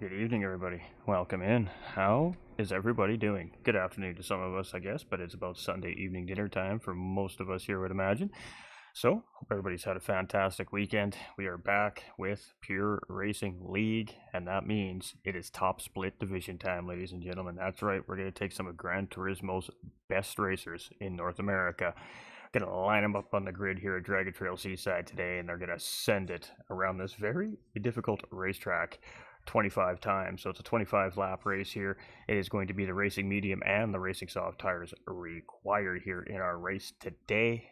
Good evening, everybody. Welcome in. How is everybody doing? Good afternoon to some of us, I guess, but it's about Sunday evening dinner time for most of us here, I would imagine. So, hope everybody's had a fantastic weekend. We are back with Pure Racing League, and that means it is top split division time, ladies and gentlemen. That's right, we're going to take some of Gran Turismo's best racers in North America. Going to line them up on the grid here at Dragontrail Seaside today, and they're going to send it around this very difficult racetrack 25 times. So it's a 25 lap race here. It is going to be the racing medium and the racing soft tires required here in our race today.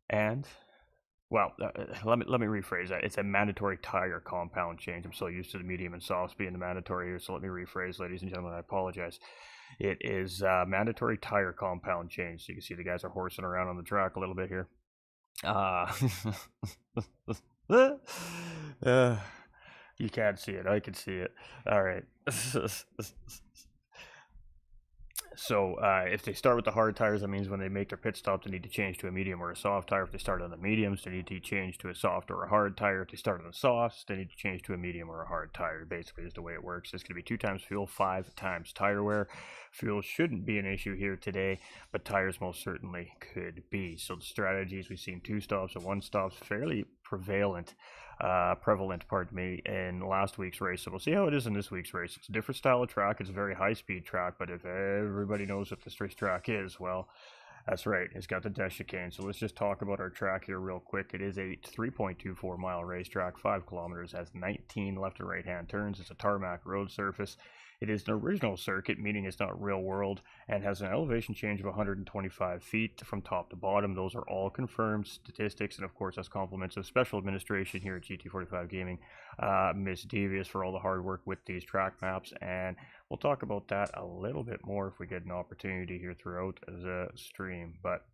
And well, let me rephrase that. It's a mandatory tire compound change. I'm so used to the medium and softs being the mandatory here, so let me rephrase, ladies and gentlemen. I apologize. It is mandatory tire compound change. So you can see the guys are horsing around on the track a little bit here. You can't see it. I can see it. All right. So if they start with the hard tires, that means when they make their pit stop, they need to change to a medium or a soft tire. If they start on the mediums, they need to change to a soft or a hard tire. If they start on the softs, they need to change to a medium or a hard tire. Basically is the way it works. It's going to be 2 times fuel, 5 times tire wear. Fuel shouldn't be an issue here today, but tires most certainly could be. So the strategies, we've seen 2 stops and 1 stop, fairly prevalent, pardon me, in last week's race. So we'll see how it is in this week's race. It's a different style of track. It's a very high-speed track, but if everybody knows what this racetrack is, well, that's right. It's got the Death Chicane. So let's just talk about our track here real quick. It is a 3.24 mile racetrack, 5 kilometers, has 19 left and right-hand turns. It's a tarmac road surface. It is an original circuit, meaning it's not real world, and has an elevation change of 125 feet from top to bottom. Those are all confirmed statistics, and of course, that's compliments of special administration here at GT45 Gaming, Miss Devious, for all the hard work with these track maps, and we'll talk about that a little bit more if we get an opportunity here throughout the stream. But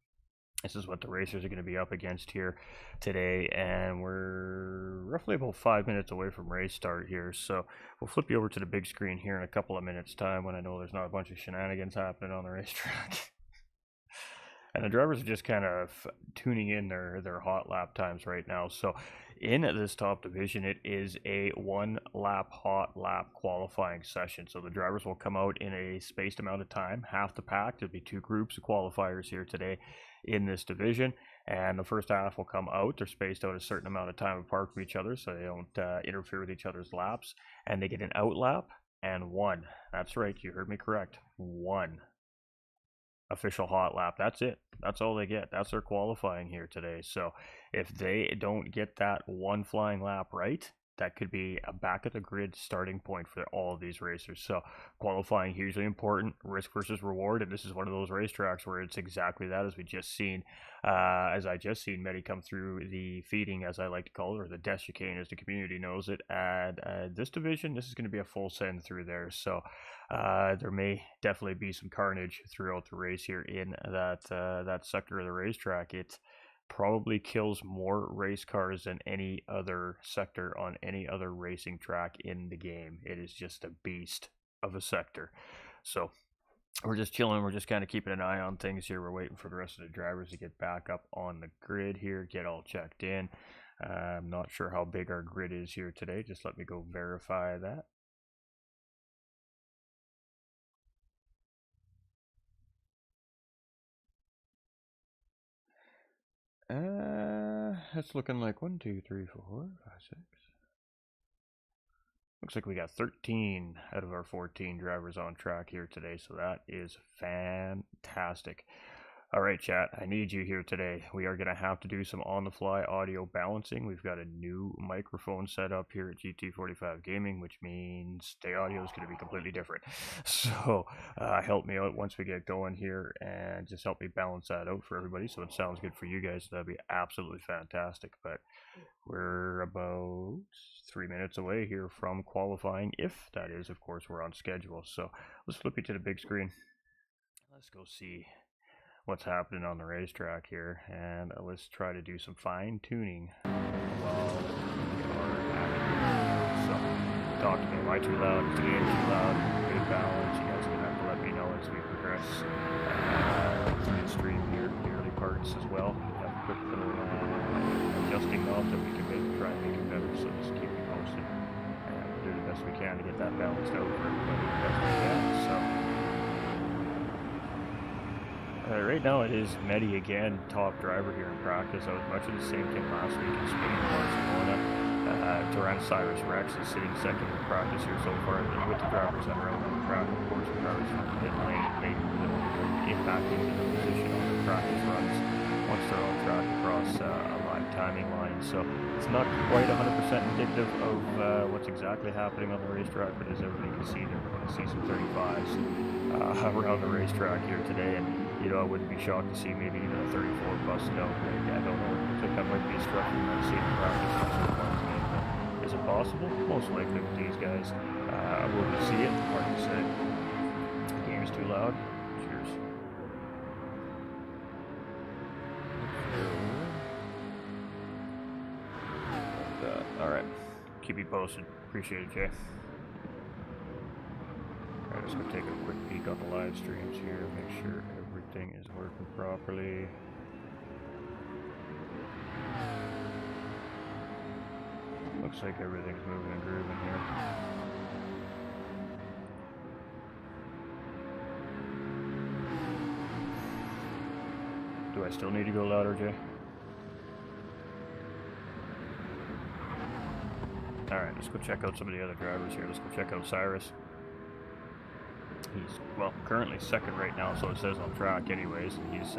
this is what the racers are going to be up against here today, and we're roughly about 5 minutes away from race start here. So we'll flip you over to the big screen here in a couple of minutes' time when I know there's not a bunch of shenanigans happening on the racetrack. And the drivers are just kind of tuning in their hot lap times right now. So in this top division, it is a 1 lap hot lap qualifying session. So the drivers will come out in a spaced amount of time, half the pack. There'll be 2 groups of qualifiers here today in this division, and the first half will come out. They're spaced out a certain amount of time apart from each other so they don't interfere with each other's laps, and they get an out lap and 1. That's right, you heard me correct. 1 official hot lap. That's it. That's all they get. That's their qualifying here today. So if they don't get that 1 flying lap right, that could be a back at the grid starting point for all of these racers. So qualifying hugely important, risk versus reward, and this is one of those racetracks where it's exactly that, as I just seen Medi come through the feeding, as I like to call it, or the Death Chicane as the community knows it. And this division, this is going to be a full send through there. So there may definitely be some carnage throughout the race here in that sector of the racetrack. It probably kills more race cars than any other sector on any other racing track in the game. It is just a beast of a sector. So we're just chilling. We're just kind of keeping an eye on things here. We're waiting for the rest of the drivers to get back up on the grid here, get all checked in. I'm not sure how big our grid is here today. Just let me go verify that. It's looking like 1, 2, 3, 4, 5, 6. Looks like we got 13 out of our 14 drivers on track here today, so that is fantastic. All right, chat, I need you here today. We are going to have to do some on-the-fly audio balancing. We've got a new microphone set up here at GT45 Gaming, which means the audio is going to be completely different. So help me out once we get going here and just help me balance that out for everybody so it sounds good for you guys. That'd be absolutely fantastic. But we're about 3 minutes away here from qualifying, if that is, of course, we're on schedule. So let's flip you to the big screen. Let's go see what's happening on the racetrack here, and let's try to do some fine tuning while we are at it. So talk to me. Am I too loud? Is the game too loud? Good balance. You guys are gonna have to let me know as we progress through the stream here, the early parts as well. We have a quick little adjusting knob that we can try and make it better, so just keep me posted and we'll do the best best we can to get that balanced out for everybody the best we can. So right now it is Medi again, top driver here in practice. I was much of the same thing last week in Spain and Barcelona. Tyrannosaurus Rex is sitting second in practice here so far with the drivers that are out on the track. Of course, the drivers from the pit lane will impacting the position on the practice runs once they're on track across a live timing line. So it's not quite 100% indicative of what's exactly happening on the racetrack, but as everybody can see, we're going to see some 35s around the racetrack here today. And you know, I wouldn't be shocked to see maybe even a 34 busted out. I don't know. I think that might be a structure you might see in practice on some points. Is it possible? Most likely with these guys. Will we see it? Hard to say. The game's too loud. Cheers. Alright. Keep me posted. Appreciate it, Jay. Alright, let's go take a quick peek on the live streams here. Make sure everything is working properly. Looks like everything's moving and grooving here. Do I still need to go louder, Jay? Alright, let's go check out some of the other drivers here. Let's go check out Cyrus. He's, well, currently second right now, so it says on track anyways. He's,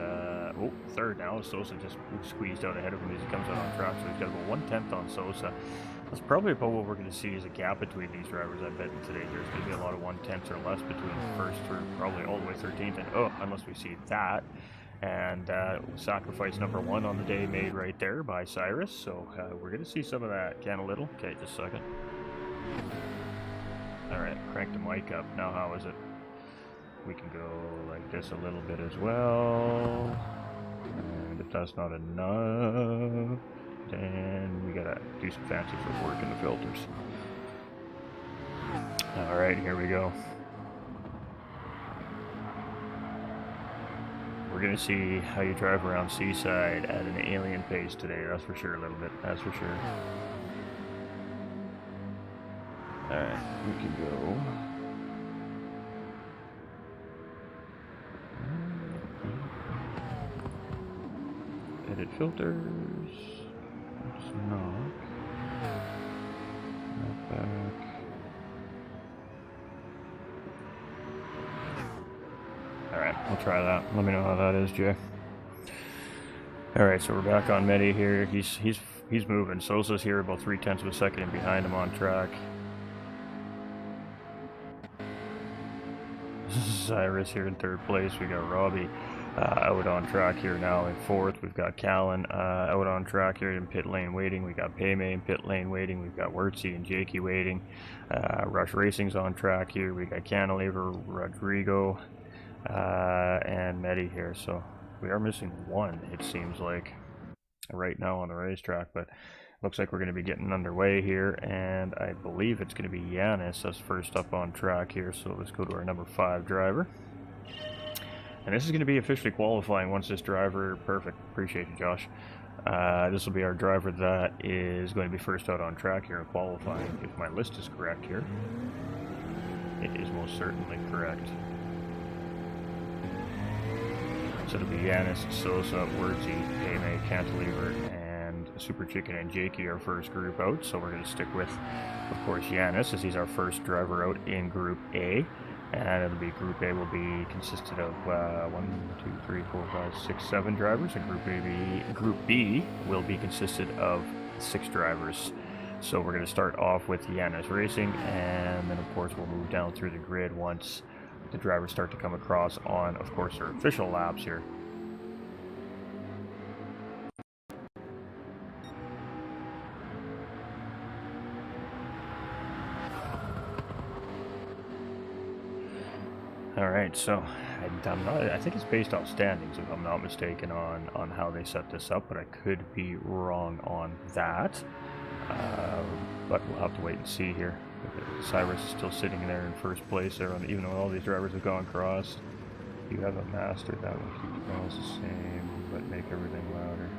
third now. Sosa just squeezed out ahead of him as he comes out on track, so he's got about 1/10 on Sosa. That's probably about what we're going to see as a gap between these drivers. I bet today there's going to be a lot of 1/10 or less between first through probably all the way 13th, and unless we see that. And sacrifice number 1 on the day made right there by Cyrus, so we're going to see some of that. Can a little? Okay, just a second. Alright, crank the mic up. Now how is it? We can go like this a little bit as well. And if that's not enough, then we gotta do some fancy footwork in the filters. Alright, here we go. We're gonna see how you drive around Seaside at an alien pace today, that's for sure, a little bit, that's for sure. Alright, we can go. Edit filters. Let's knock. Knock back. Alright, we'll try that. Let me know how that is, Jay. Alright, so we're back on Medi here. He's moving. Sosa's here about 0.3 of a second and behind him on track. Cyrus here in third place. We got Robbie out on track here now in fourth. We've got Callan out on track here in pit lane waiting. We got Payme in pit lane waiting. We've got Wurtsy and Jakey waiting. Rush Racing's on track here. We got Cantilever, Rodrigo, and Medi here. So we are missing one, it seems like, right now on the racetrack, but looks like we're going to be getting underway here, and I believe it's going to be Yanis that's first up on track here. So let's go to our number 5 driver. And this is going to be officially qualifying once this driver, perfect, appreciate you, Josh. This will be our driver that is going to be first out on track here in qualifying, if my list is correct here. It is most certainly correct. So it'll be Yanis, Sosa, Wurtsy, Payme, Cantilever, and Super Chicken and Jakey, our first group out. So we're going to stick with, of course, Yanis, as he's our first driver out in Group A. And it'll be Group A will be consisted of 7 drivers, and Group B will be consisted of 6 drivers. So we're going to start off with Yanis Racing, and then of course we'll move down through the grid once the drivers start to come across on, of course, their official laps here. Alright, so I think it's based off standings, if I'm not mistaken, on how they set this up, but I could be wrong on that. But we'll have to wait and see here. Cyrus is still sitting there in first place there, even though all these drivers have gone across. You have a master, that one keeps miles the same, but make everything louder.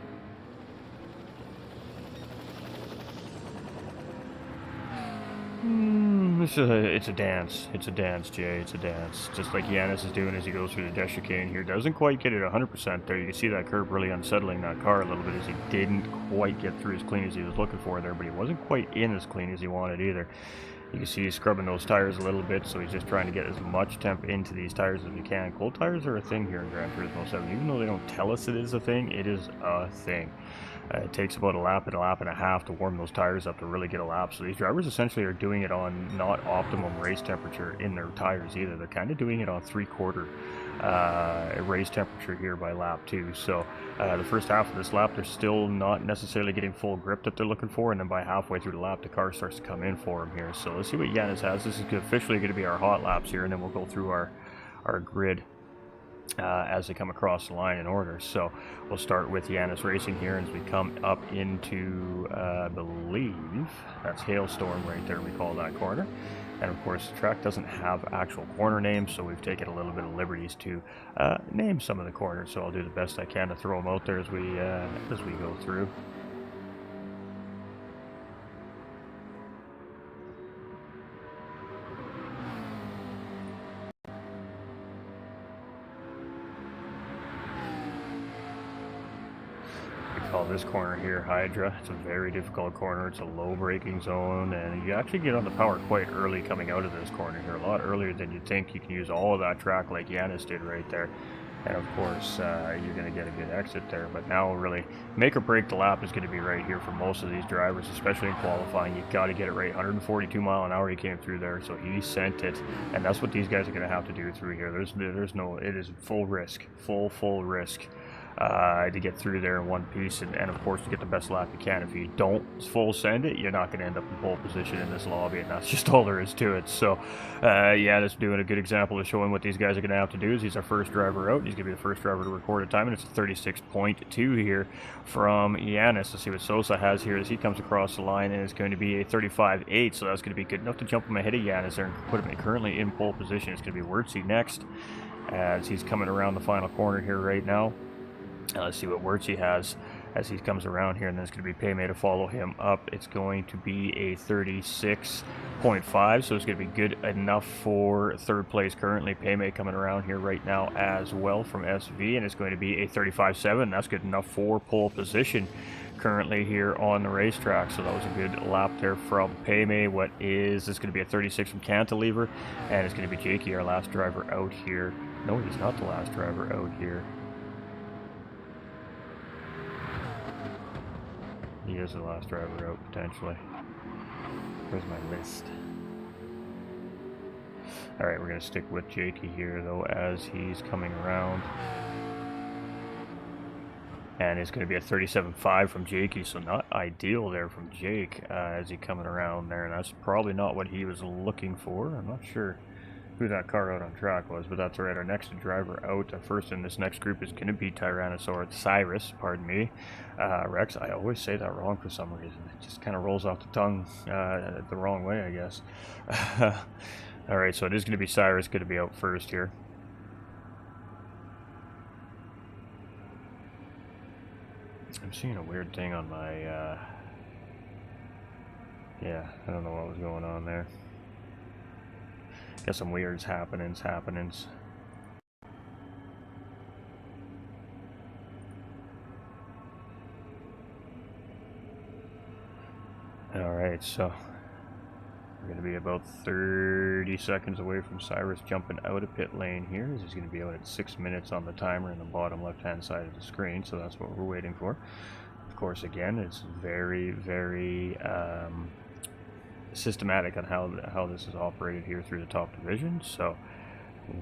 It's a dance. It's a dance, Jay. It's a dance. Just like Yanis is doing as he goes through the Death Chicane here. Doesn't quite get it 100% there. You can see that curb really unsettling that car a little bit as he didn't quite get through as clean as he was looking for there, but he wasn't quite in as clean as he wanted either. You can see he's scrubbing those tires a little bit, so he's just trying to get as much temp into these tires as he can. Cold tires are a thing here in Gran Turismo 7. Even though they don't tell us it is a thing, it is a thing. It takes about a lap and a half to warm those tires up to really get a lap. So these drivers essentially are doing it on not optimum race temperature in their tires either. They're kind of doing it on 3/4 race temperature here by lap 2. So the first half of this lap, they're still not necessarily getting full grip that they're looking for. And then by halfway through the lap, the car starts to come in for him here. So let's see what Yanis has. This is officially going to be our hot laps here. And then we'll go through our grid as they come across the line in order. So we'll start with Yanis Racing here as we come up into, I believe, that's Hailstorm right there, we call that corner. And of course the track doesn't have actual corner names, so we've taken a little bit of liberties to name some of the corners. So I'll do the best I can to throw them out there as we go through. Call this corner here Hydra. It's a very difficult corner. It's a low braking zone, and you actually get on the power quite early coming out of this corner here, a lot earlier than you'd think. You can use all of that track like Yanis did right there, and of course you're going to get a good exit there. But now really make or break the lap is going to be right here for most of these drivers, especially in qualifying. You've got to get it right. 142 mile an hour he came through there, so he sent it, and that's what these guys are going to have to do through here. There's no, it is full risk, full risk to get through there in one piece, and of course to get the best lap you can. If you don't full send it, you're not going to end up in pole position in this lobby, and that's just all there is to it. So yeah, that's doing a good example of showing what these guys are going to have to do. Is he's our first driver out. He's going to be the first driver to record a time, and it's a 36.2 here from Yanis. Let's see what Sosa has here as he comes across the line, and it's going to be a 35.8, so that's going to be good enough to jump him ahead of Yanis there and put him currently in pole position. It's going to be Wurtzy next as he's coming around the final corner here right now. Let's see what Wurtzy has as he comes around here, and then it's going to be Payme to follow him up. It's going to be a 36.5, so it's going to be good enough for third place currently. Payme coming around here right now as well from SV, and it's going to be a 35.7. That's good enough for pole position currently here on the racetrack. So that was a good lap there from Payme. What is this going to be? A 36 from Cantilever, and it's going to be Jakey, our last driver out here. No, he's not the last driver out here. He is the last driver out, potentially. Where's my list? Alright, we're going to stick with Jakey here, though, as he's coming around. And it's going to be a 37.5 from Jakey, so not ideal there from Jake as he coming around there. And that's probably not what he was looking for. I'm not sure who that car out on track was, but that's all right. Our next driver out, first in this next group, is going to be Tyrannosaurus Cyrus, pardon me. Rex, I always say that wrong for some reason. It just kind of rolls off the tongue the wrong way, I guess. All right, so it is going to be Cyrus going to be out first here. I'm seeing a weird thing on my, yeah, I don't know what was going on there. Got some weird happenings. Alright, so we're going to be about 30 seconds away from Cyrus jumping out of pit lane here. He's going to be out at 6 minutes on the timer in the bottom left hand side of the screen, so that's what we're waiting for. Of course, again, it's very systematic on how this is operated here through the top division, so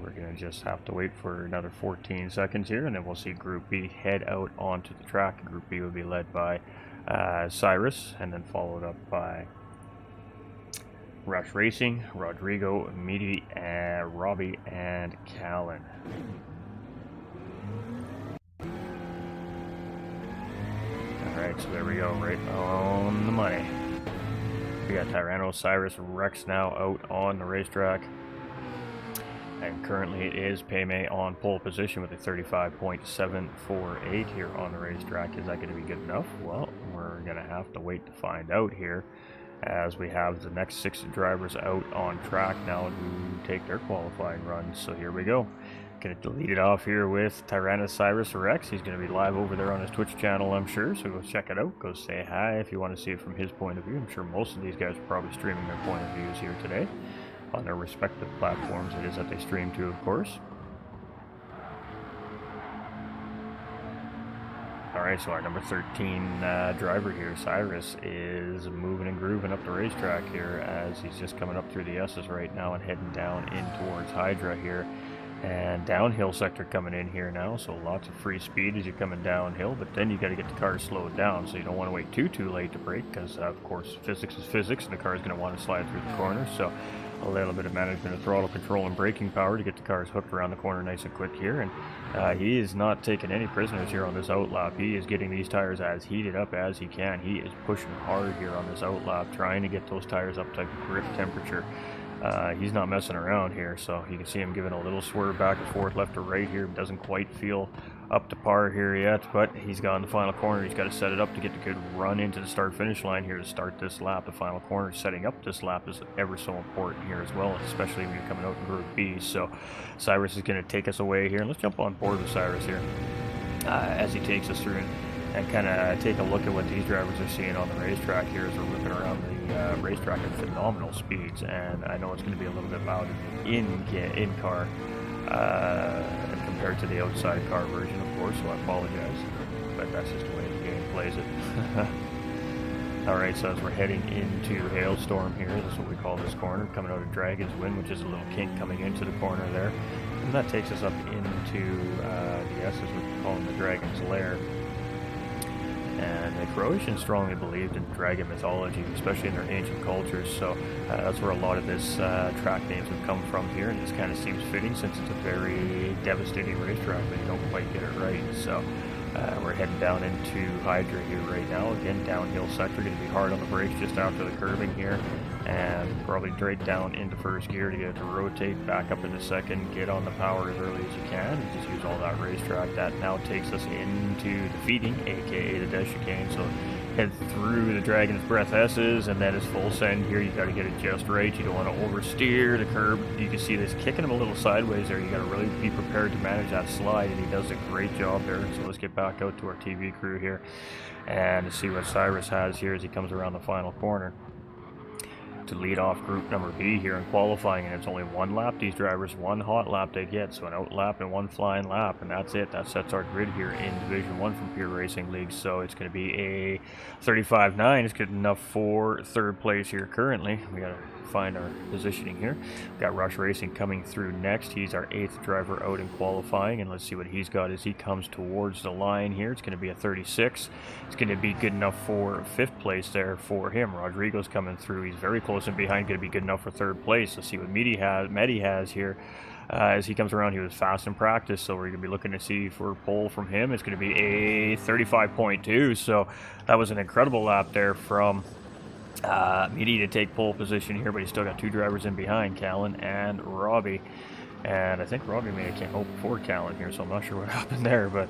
we're going to just have to wait for another 14 seconds here, and then we'll see Group B head out onto the track. Group B will be led by Cyrus, and then followed up by Rush Racing, Rodrigo, Meaty, Robbie, and Callan. Alright, so there we go, right on the money. We got Tyrannosaurus Rex now out on the racetrack, and currently it is Payme on pole position with a 35.748 here on the racetrack. Is that going to be good enough? Well, we're going to have to wait to find out here as we have the next 6 drivers out on track now to take their qualifying runs. So here we go. Going to lead it off here with Tyrannosaurus Rex. He's going to be live over there on his Twitch channel, I'm sure, so go check it out. Go say hi if you want to see it from his point of view. I'm sure most of these guys are probably streaming their point of views here today on their respective platforms it is that they stream to, of course. Alright, so our number 13 driver here, Cyrus, is moving and grooving up the racetrack here as he's just coming up through the S's right now and heading down in towards Hydra here. And downhill sector coming in here now, so lots of free speed as you're coming downhill, but then you got to get the car slowed down, so you don't want to wait too late to brake, because of course physics is physics and the car is going to want to slide through the corner. So a little bit of management of throttle control and braking power to get the cars hooked around the corner nice and quick here. And he is not taking any prisoners here on this outlap. He is getting these tires as heated up as he can. He is pushing hard here on this outlap, trying to get those tires up to grip temperature. He's not messing around here, so you can see him giving a little swerve back and forth left to right here. Doesn't quite feel up to par here yet, but he's got in the final corner. He's got to set it up to get the good run into the start finish line here to start this lap. The final corner, setting up this lap, is ever so important here as well, especially when you're coming out in Group B. So Cyrus is going to take us away here, and let's jump on board with Cyrus here as he takes us through and kind of take a look at what these drivers are seeing on the racetrack here as we're whipping around the racetrack at phenomenal speeds. And I know it's going to be a little bit loud in car compared to the outside car version, of course, so I apologize, but that's just the way the game plays it. Alright, so as we're heading into Hailstorm here, this is what we call this corner, coming out of Dragon's Wind, which is a little kink coming into the corner there, and that takes us up into the S's, which we call the Dragon's Lair. And the Croatians strongly believed in dragon mythology, especially in their ancient cultures, so that's where a lot of this track names have come from here, and this kind of seems fitting since it's a very devastating racetrack, but you don't quite get it right. So we're heading down into Hydra here right now. Again, downhill sector, going to be hard on the brakes just after the curving here, and probably straight down into first gear to get it to rotate back up into second, get on the power as early as you can, and just use all that racetrack. That now takes us into the feeding, aka the Death Chicane. So head through the Dragon's Breath S's, and then it's full send here. You got to get it just right. You don't want to oversteer the curb. You can see this kicking him a little sideways there. You got to really be prepared to manage that slide, and he does a great job there. So let's get back out to our TV crew here and see what Cyrus has here as he comes around the final corner to lead off group number B here in qualifying, and it's only one lap. These drivers, one hot lap they get, so an out lap and one flying lap, and that's it. That sets our grid here in Division 1 from Pure Racing League. So it's going to be a 35.9. It's good enough for third place here currently. We got to find our positioning here. We've got Rush Racing coming through next. He's our 8th driver out in qualifying, and let's see what he's got as he comes towards the line here. It's going to be a 36. It's going to be good enough for 5th place there for him. Rodrigo's coming through. He's very close in behind, going to be good enough for 3rd place. Let's see what Medi has here. As he comes around, he was fast in practice, so we're going to be looking to see for a pole from him. It's going to be a 35.2, so that was an incredible lap there from Medi to take pole position here, but he's still got 2 drivers in behind, Callan and Robbie. And I think Robbie made a can't hope for Callan here, so I'm not sure what happened there, but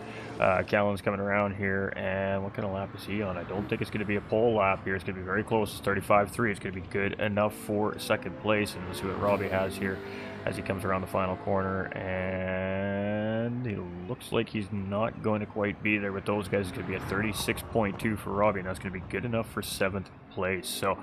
Callan's coming around here, and what kind of lap is he on? I don't think it's going to be a pole lap here. It's going to be very close. It's 35.3. It's going to be good enough for 2nd place, and let's see what Robbie has here as he comes around the final corner, and it looks like he's not going to quite be there with those guys. It's going to be a 36.2 for Robbie, and that's going to be good enough for 7th place. So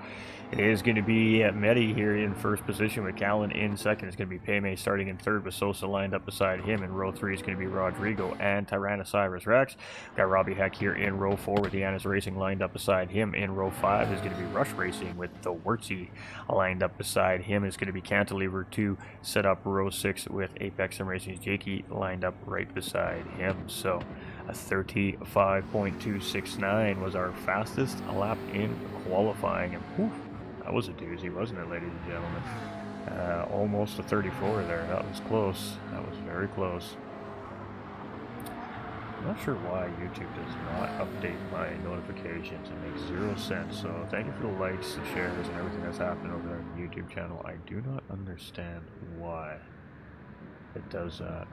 it is going to be Medi here in 1st position with Callan in 2nd. It's going to be Payme starting in 3rd with Sosa lined up beside him. In row 3 is going to be Rodrigo and Tyrannosaurus Rex. Got Robbie Heck here in row 4 with Deanna's Racing lined up beside him. In row 5 is going to be Rush Racing with the Wurtzy lined up beside him. It's going to be Cantilever 2 set up row 6 with Apex and Racing's Jakey lined up right beside him. So a 35.269 was our fastest lap in qualifying, and whew, that was a doozy, wasn't it, ladies and gentlemen? Almost a 34 there. That was close. That was very close. I'm not sure why YouTube does not update my notifications. It makes 0 sense. So thank you for the likes, the shares, and everything that's happening over there on the YouTube channel. I do not understand why it does that.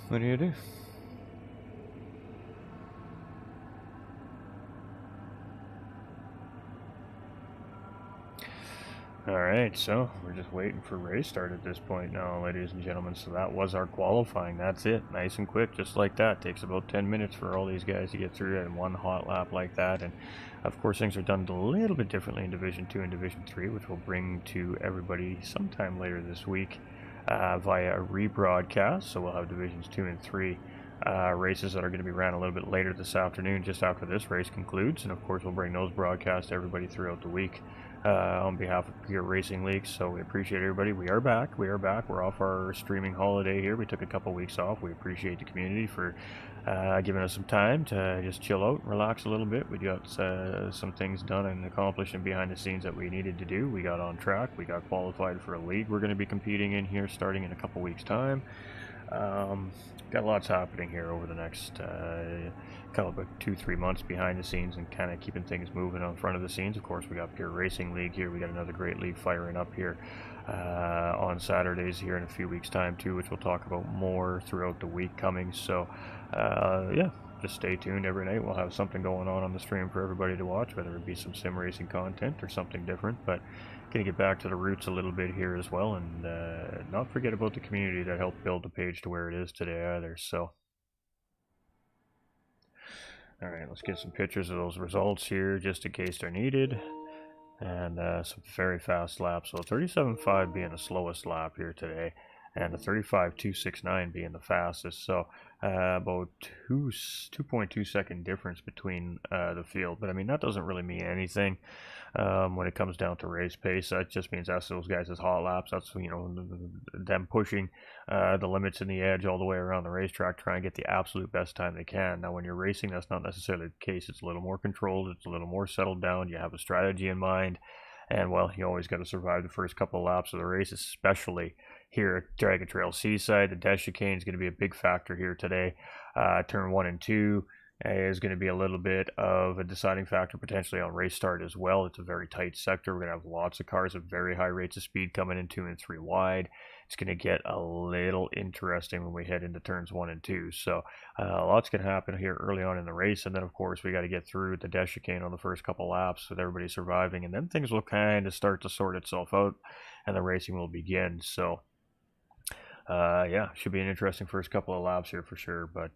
What do you do? Alright, so we're just waiting for race start at this point now, ladies and gentlemen. So that was our qualifying. That's it. Nice and quick, just like that. Takes about 10 minutes for all these guys to get through it in one hot lap like that. And of course, things are done a little bit differently in Division 2 and Division 3, which we'll bring to everybody sometime later this week via a rebroadcast. So we'll have Divisions 2 and 3 races that are going to be ran a little bit later this afternoon, just after this race concludes. And of course, we'll bring those broadcasts to everybody throughout the week. On behalf of Pure Racing League, so we appreciate everybody. We are back. We're off our streaming holiday here. We took a couple weeks off. We appreciate the community for giving us some time to just chill out and relax a little bit. We got some things done and accomplished and behind the scenes that we needed to do. We got on track. We got qualified for a league we're going to be competing in here starting in a couple weeks' time. Got lots happening here over the next couple of 2-3 months behind the scenes and kind of keeping things moving on front of the scenes. Of course, we got Pure Racing League here. We got another great league firing up here on Saturdays here in a few weeks' time too, which we'll talk about more throughout the week coming. So yeah, just stay tuned. Every night we'll have something going on the stream for everybody to watch, whether it be some sim racing content or something different. But gonna get back to the roots a little bit here as well, and not forget about the community that helped build the page to where it is today either. So all right, let's get some pictures of those results here just in case they're needed, and some very fast laps. So 37.5 being the slowest lap here today, and the 35.269 being the fastest. So about 2.2 second difference between the field. But I mean, that doesn't really mean anything when it comes down to race pace. That just means that's those guys' hot laps. That's, you know, them pushing the limits and the edge all the way around the racetrack, trying to get the absolute best time they can. Now, when you're racing, that's not necessarily the case. It's a little more controlled. It's a little more settled down. You have a strategy in mind. And, well, you always got to survive the first couple of laps of the race, especially here at Dragontrail Seaside. The Death Chicane is going to be a big factor here today. Turn 1 and 2 is going to be a little bit of a deciding factor potentially on race start as well. It's a very tight sector. We're going to have lots of cars at very high rates of speed coming in 2 and 3 wide. It's going to get a little interesting when we head into turns 1 and 2. So lots can happen here early on in the race, and then of course we got to get through the Death Chicane on the first couple laps with everybody surviving, and then things will kind of start to sort itself out and the racing will begin. So yeah, should be an interesting first couple of laps here for sure. But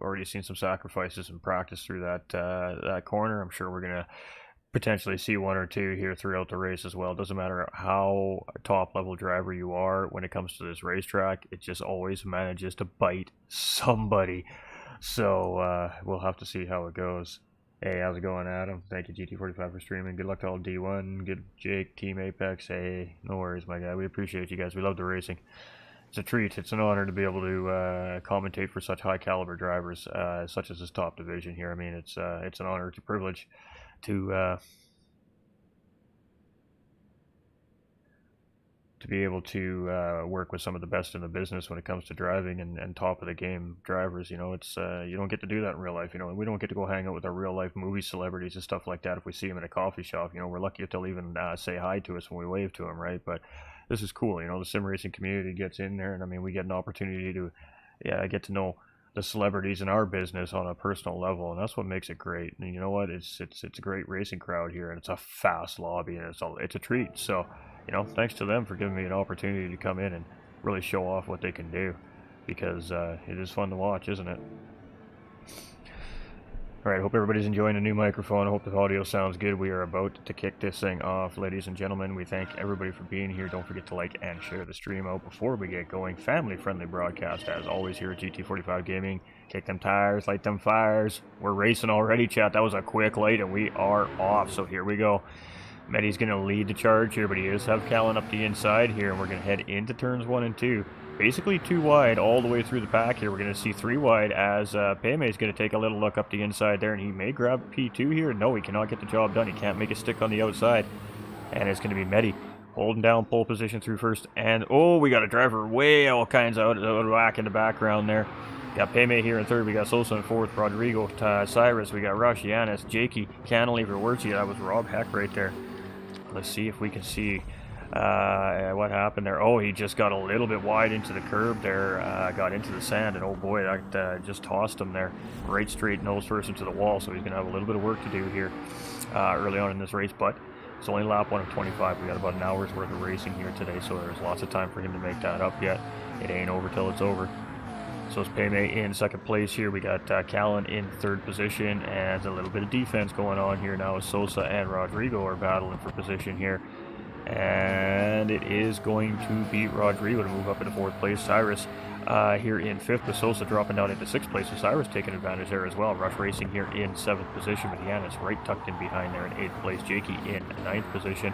already seen some sacrifices in practice through that corner. I'm sure we're gonna potentially see 1 or 2 here throughout the race as well. It doesn't matter how top level driver you are when it comes to this racetrack, it just always manages to bite somebody. So we'll have to see how it goes. Hey, how's it going, Adam? Thank you, GT45, for streaming. Good luck to all D1. Good Jake, Team Apex. Hey, no worries, my guy. We appreciate you guys. We love the racing. It's a treat. It's an honor to be able to commentate for such high caliber drivers, such as this top division here. I mean, it's an honor, it's a privilege to be able to work with some of the best in the business when it comes to driving and top of the game drivers. You know, it's you don't get to do that in real life. You know, we don't get to go hang out with our real life movie celebrities and stuff like that if we see them in a coffee shop. You know, we're lucky if they'll even say hi to us when we wave to them, right? But this is cool. You know, the sim racing community gets in there, and I mean, we get an opportunity to get to know the celebrities in our business on a personal level, and that's what makes it great. And you know what, it's a great racing crowd here, and it's a fast lobby, and it's a treat. So, you know, thanks to them for giving me an opportunity to come in and really show off what they can do, because it is fun to watch, isn't it? All right, hope everybody's enjoying the new microphone. I hope the audio sounds good. We are about to kick this thing off, ladies and gentlemen. We thank everybody for being here. Don't forget to like and share the stream out before we get going. Family-friendly broadcast, as always, here at GT45 Gaming. Kick them tires, light them fires. We're racing already, chat. That was a quick light, and we are off. So here we go. Meddy's going to lead the charge here, but he does have Callan up the inside here, and we're going to head into turns 1 and 2. Basically 2 wide all the way through the pack here. We're going to see 3 wide as Peme is going to take a little look up the inside there, and he may grab P2 here. No, he cannot get the job done. He can't make it stick on the outside, and it's going to be Meddy holding down pole position through first. And, oh, we got a driver way all kinds out of whack in the background there. Got Peme here in third. We got Sosa in fourth. Rodrigo, Cyrus. We got Rush, Yanis, Jakey, Cantilever, Wurtzy. That was Rob Heck right there. Let's see if we can see What happened there? Oh, he just got a little bit wide into the curb there, got into the sand, and oh boy, that just tossed him there, right straight nose first into the wall, so he's going to have a little bit of work to do here early on in this race, but it's only lap 1 of 25. We got about an hour's worth of racing here today, so there's lots of time for him to make that up yet. It ain't over till it's over. So it's Payme in second place here. We got Callan in third position, and a little bit of defense going on here now as Sosa and Rodrigo are battling for position here. And it is going to be Rodrigo to move up into fourth place. Cyrus here in fifth, with Sosa dropping down into sixth place. So Cyrus taking advantage there as well. Rush Racing here in seventh position, but Yanis right tucked in behind there in eighth place. Jakey in ninth position.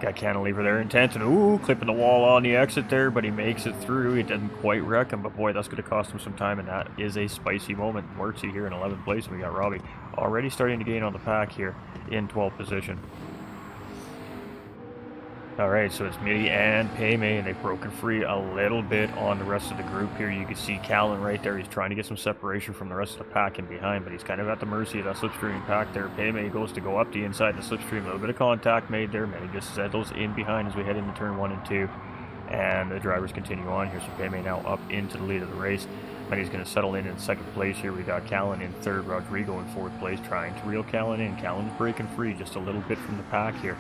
Got Cantilever there in 10th, and ooh, clipping the wall on the exit there, but he makes it through. He doesn't quite wreck him, but boy, that's going to cost him some time, and that is a spicy moment. Wurtzy here in 11th place, and we got Robbie already starting to gain on the pack here in 12th position. Alright, so it's Mitty and Payme, and they've broken free a little bit on the rest of the group here. You can see Callan right there. He's trying to get some separation from the rest of the pack in behind, but he's kind of at the mercy of that slipstream pack there. Payme goes to go up the inside the slipstream. A little bit of contact made there. Mitty just settles in behind as we head into turn 1 and 2. And the drivers continue on here, so Payme now up into the lead of the race. Mitty's going to settle in second place here. We got Callan in third, Rodrigo in fourth place, trying to reel Callan in. Callan's breaking free just a little bit from the pack here.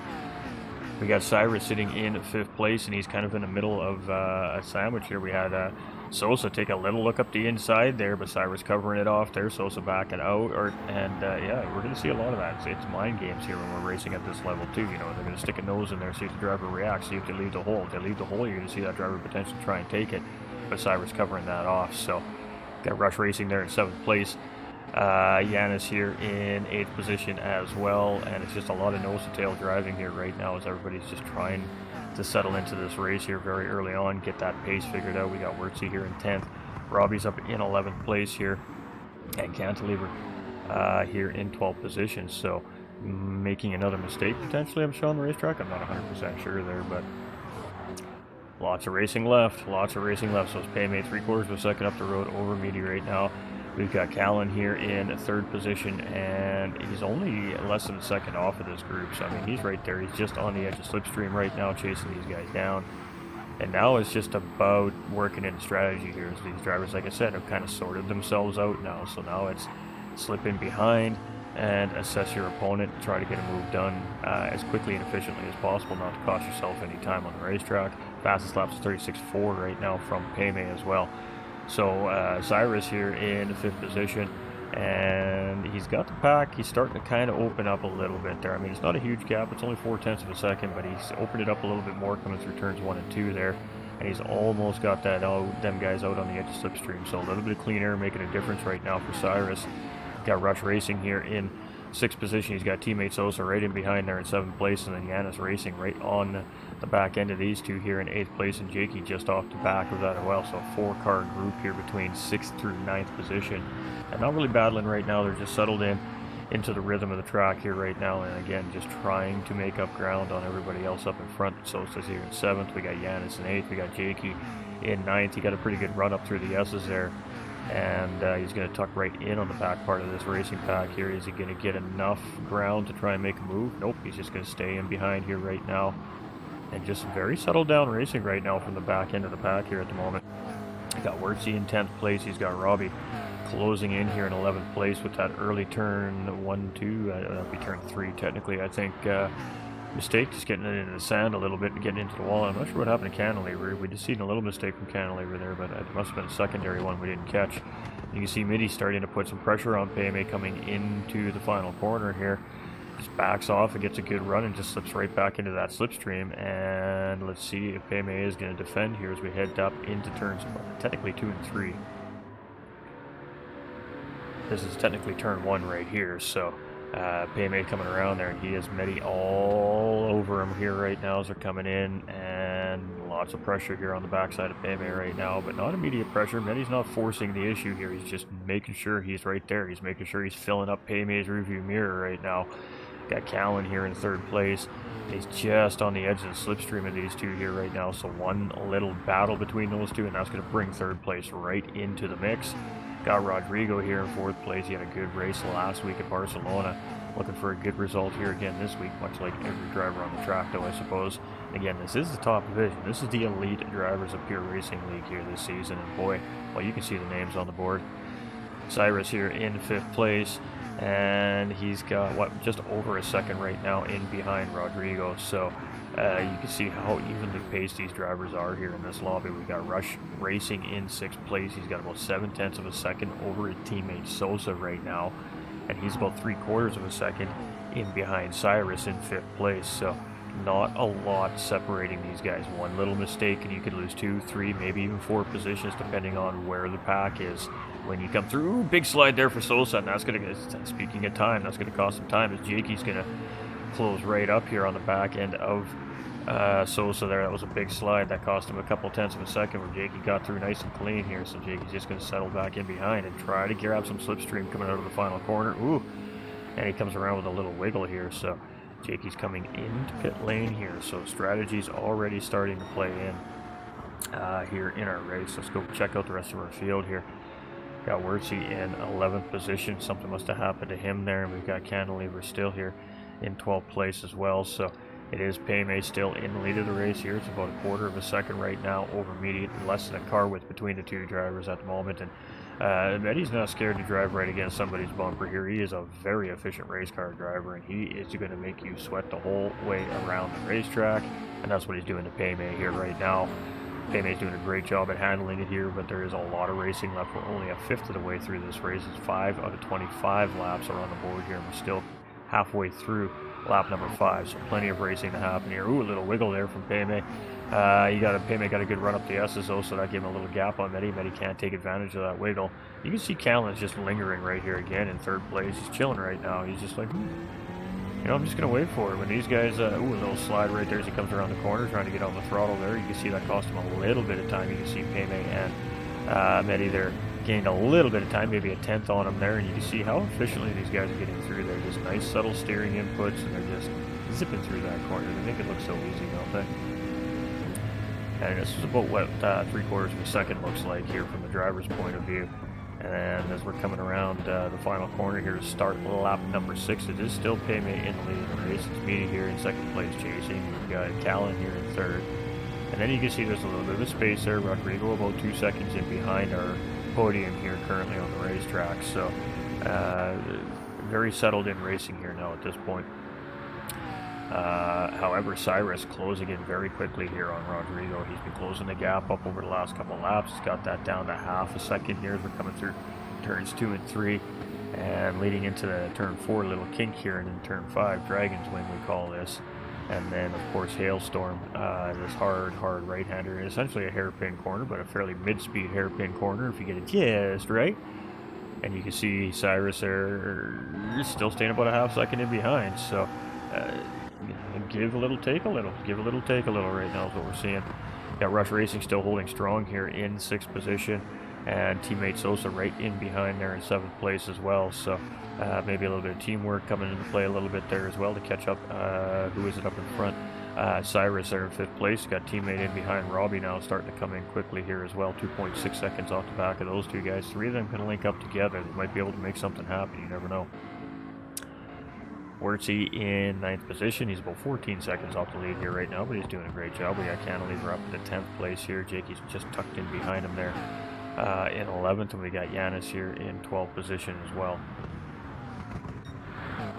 We got Cyrus sitting in fifth place, and he's kind of in the middle of a sandwich here. We had Sosa take a little look up the inside there, but Cyrus covering it off there. Sosa backing out, yeah, we're going to see a lot of that. It's mind games here when we're racing at this level too. You know, they're going to stick a nose in there, see if the driver reacts, see if they leave the hole. If they leave the hole, you're going to see that driver potentially try and take it, but Cyrus covering that off. So got Rush Racing there in seventh place. Yanis here in 8th position as well, and it's just a lot of nose to tail driving here right now as everybody's just trying to settle into this race here very early on, get that pace figured out. We got Wurtzy here in 10th, Robbie's up in 11th place here, and Cantilever here in 12th position, so making another mistake potentially, I'm showing the racetrack. I'm not 100% sure there, but lots of racing left, so it's Payme 3/4 of a second up the road over Meaty right now. We've got Callan here in third position, and he's only less than a second off of this group. So, I mean, he's right there. He's just on the edge of slipstream right now, chasing these guys down. And now it's just about working in strategy here. As these drivers, like I said, have kind of sorted themselves out now. So now it's slip in behind and assess your opponent, try to get a move done as quickly and efficiently as possible, not to cost yourself any time on the racetrack. Fastest laps is 36.4 right now from Payme as well. So Cyrus here in fifth position, and he's got the pack. He's starting to kind of open up a little bit there. I mean, it's not a huge gap. It's only 0.4 of a second, but he's opened it up a little bit more coming through turns 1 and 2 there. And he's almost got them guys out on the edge of slipstream. So a little bit of clean air making a difference right now for Cyrus. Got Rush Racing here in 6th position. He's got teammate Sosa right in behind there in 7th place, and then Yanis Racing right on the back end of these two here in 8th place, and Jakey just off the back of that as well. So a 4-car group here between 6th through 9th position, and not really battling right now. They're just settled into the rhythm of the track here right now, and again just trying to make up ground on everybody else up in front. Sosa's here in 7th. We got Yanis in 8th. We got Jakey in 9th. He got a pretty good run up through the S's there, and he's going to tuck right in on the back part of this racing pack here. Is he going to get enough ground to try and make a move? Nope, he's just going to stay in behind here right now, and just very settled down racing right now from the back end of the pack here at the moment. Got Wurtzy in 10th place. He's got Robbie closing in here in 11th place with that early turn 1, 2, that'll be turn 3 technically, I think. Mistake just getting it into the sand a little bit and getting into the wall. I'm not sure what happened to Cantilever. We just seen a little mistake from Cantilever there, but it must have been a secondary one we didn't catch. You can see Mitty starting to put some pressure on Payme coming into the final corner here. Just backs off and gets a good run and just slips right back into that slipstream. And let's see if Payme is going to defend here as we head up into turns technically 2 and 3. This is technically turn 1 right here, so Payme coming around there, and he has Mitty all over him here right now as they're coming in, and lots of pressure here on the backside of Payme right now, but not immediate pressure. Mitty's not forcing the issue here. He's just making sure he's right there. He's making sure he's filling up Payme's rearview mirror right now. Got Callan here in 3rd place. He's just on the edge of the slipstream of these two here right now, so one little battle between those two, and that's going to bring 3rd place right into the mix. Got Rodrigo here in 4th place. He had a good race last week at Barcelona. Looking for a good result here again this week, much like every driver on the track, though, I suppose. Again, this is the top division. This is the elite drivers of Pure Racing League here this season. And boy, well, you can see the names on the board. Cyrus here in 5th place, and he's got, what, just over a second right now in behind Rodrigo. So you can see how evenly paced these drivers are here in this lobby. We've got Rush Racing in 6th place. He's got about 7/10 of a second over his teammate Sosa right now, and he's about 3/4 of a second in behind Cyrus in 5th place. So not a lot separating these guys. One little mistake and you could lose 2, 3, maybe even 4 positions depending on where the pack is when you come through. Ooh, big slide there for Sosa, and that's going to, speaking of time, that's going to cost him time, as Jakey's going to close right up here on the back end of Sosa there. That was a big slide that cost him a couple 10ths of a second, where Jakey got through nice and clean here. So Jakey's just going to settle back in behind and try to grab some slipstream coming out of the final corner. Ooh, and he comes around with a little wiggle here. So Jakey's coming into pit lane here. So strategy's already starting to play in here in our race. Let's go check out the rest of our field here. Got Wurtzy in 11th position. Something must have happened to him there. And we've got Cantilever still here in 12th place as well. So it is Payme still in the lead of the race here. It's about 1/4 of a second right now over median, less than a car width between the two drivers at the moment. And Eddie's not scared to drive right against somebody's bumper here. He is a very efficient race car driver, and he is going to make you sweat the whole way around the racetrack. And that's what he's doing to Payme here right now. Payme's doing a great job at handling it here, but there is a lot of racing left. We're only 1/5 of the way through this race. It's 5 out of 25 laps are on the board here, and we're still halfway through lap number 5, so plenty of racing to happen here. Ooh, a little wiggle there from Payme. Payme got a good run up the S's though, so that gave him a little gap on Medi. Medi can't take advantage of that wiggle. You can see Callan's just lingering right here again in 3rd place. He's chilling right now. He's just like, you know, I'm just going to wait for it. When these guys, ooh, a little slide right there as he comes around the corner, trying to get on the throttle there. You can see that cost him a little bit of time. You can see Payme and Medi there gained a little bit of time, maybe a 10th on him there, and you can see how efficiently these guys are getting through there. Just nice, subtle steering inputs, and they're just zipping through that corner. They make it look so easy, don't they? And this is about what 3/4 of a second looks like here from the driver's point of view. And as we're coming around the final corner here to start lap number 6, it is still Payme in the lead of the race. It's Meany here in 2nd place chasing. We've got Callan here in 3rd. And then you can see there's a little bit of a space there. Rodrigo about 2 seconds in behind our podium here currently on the racetrack. So very settled in racing here now at this point. However, Cyrus closing in very quickly here on Rodrigo. He's been closing the gap up over the last couple laps. He's got that down to half a second here as we're coming through turns 2 and 3 and leading into the turn 4 little kink here, and in turn 5 Dragon's Wing we call this. And then of course Hailstorm, this hard right-hander, essentially a hairpin corner, but a fairly mid-speed hairpin corner if you get it just right. And you can see Cyrus there still staying about a half second in behind. So give a little, take a little. Give a little, take a little right now is what we're seeing. Got Rush Racing still holding strong here in 6th position, and teammate Sosa right in behind there in 7th place as well. So maybe a little bit of teamwork coming into play a little bit there as well to catch up. Who is it up in front? Cyrus there in 5th place. Got teammate in behind Robbie now starting to come in quickly here as well. 2.6 seconds off the back of those two guys. 3 of them can link up together. They might be able to make something happen. You never know. Wurtzy in 9th position. He's about 14 seconds off the lead here right now, but he's doing a great job. We got Cantilever up in the 10th place here. Jakey's just tucked in behind him there in 11th, and we got Yanis here in 12th position as well.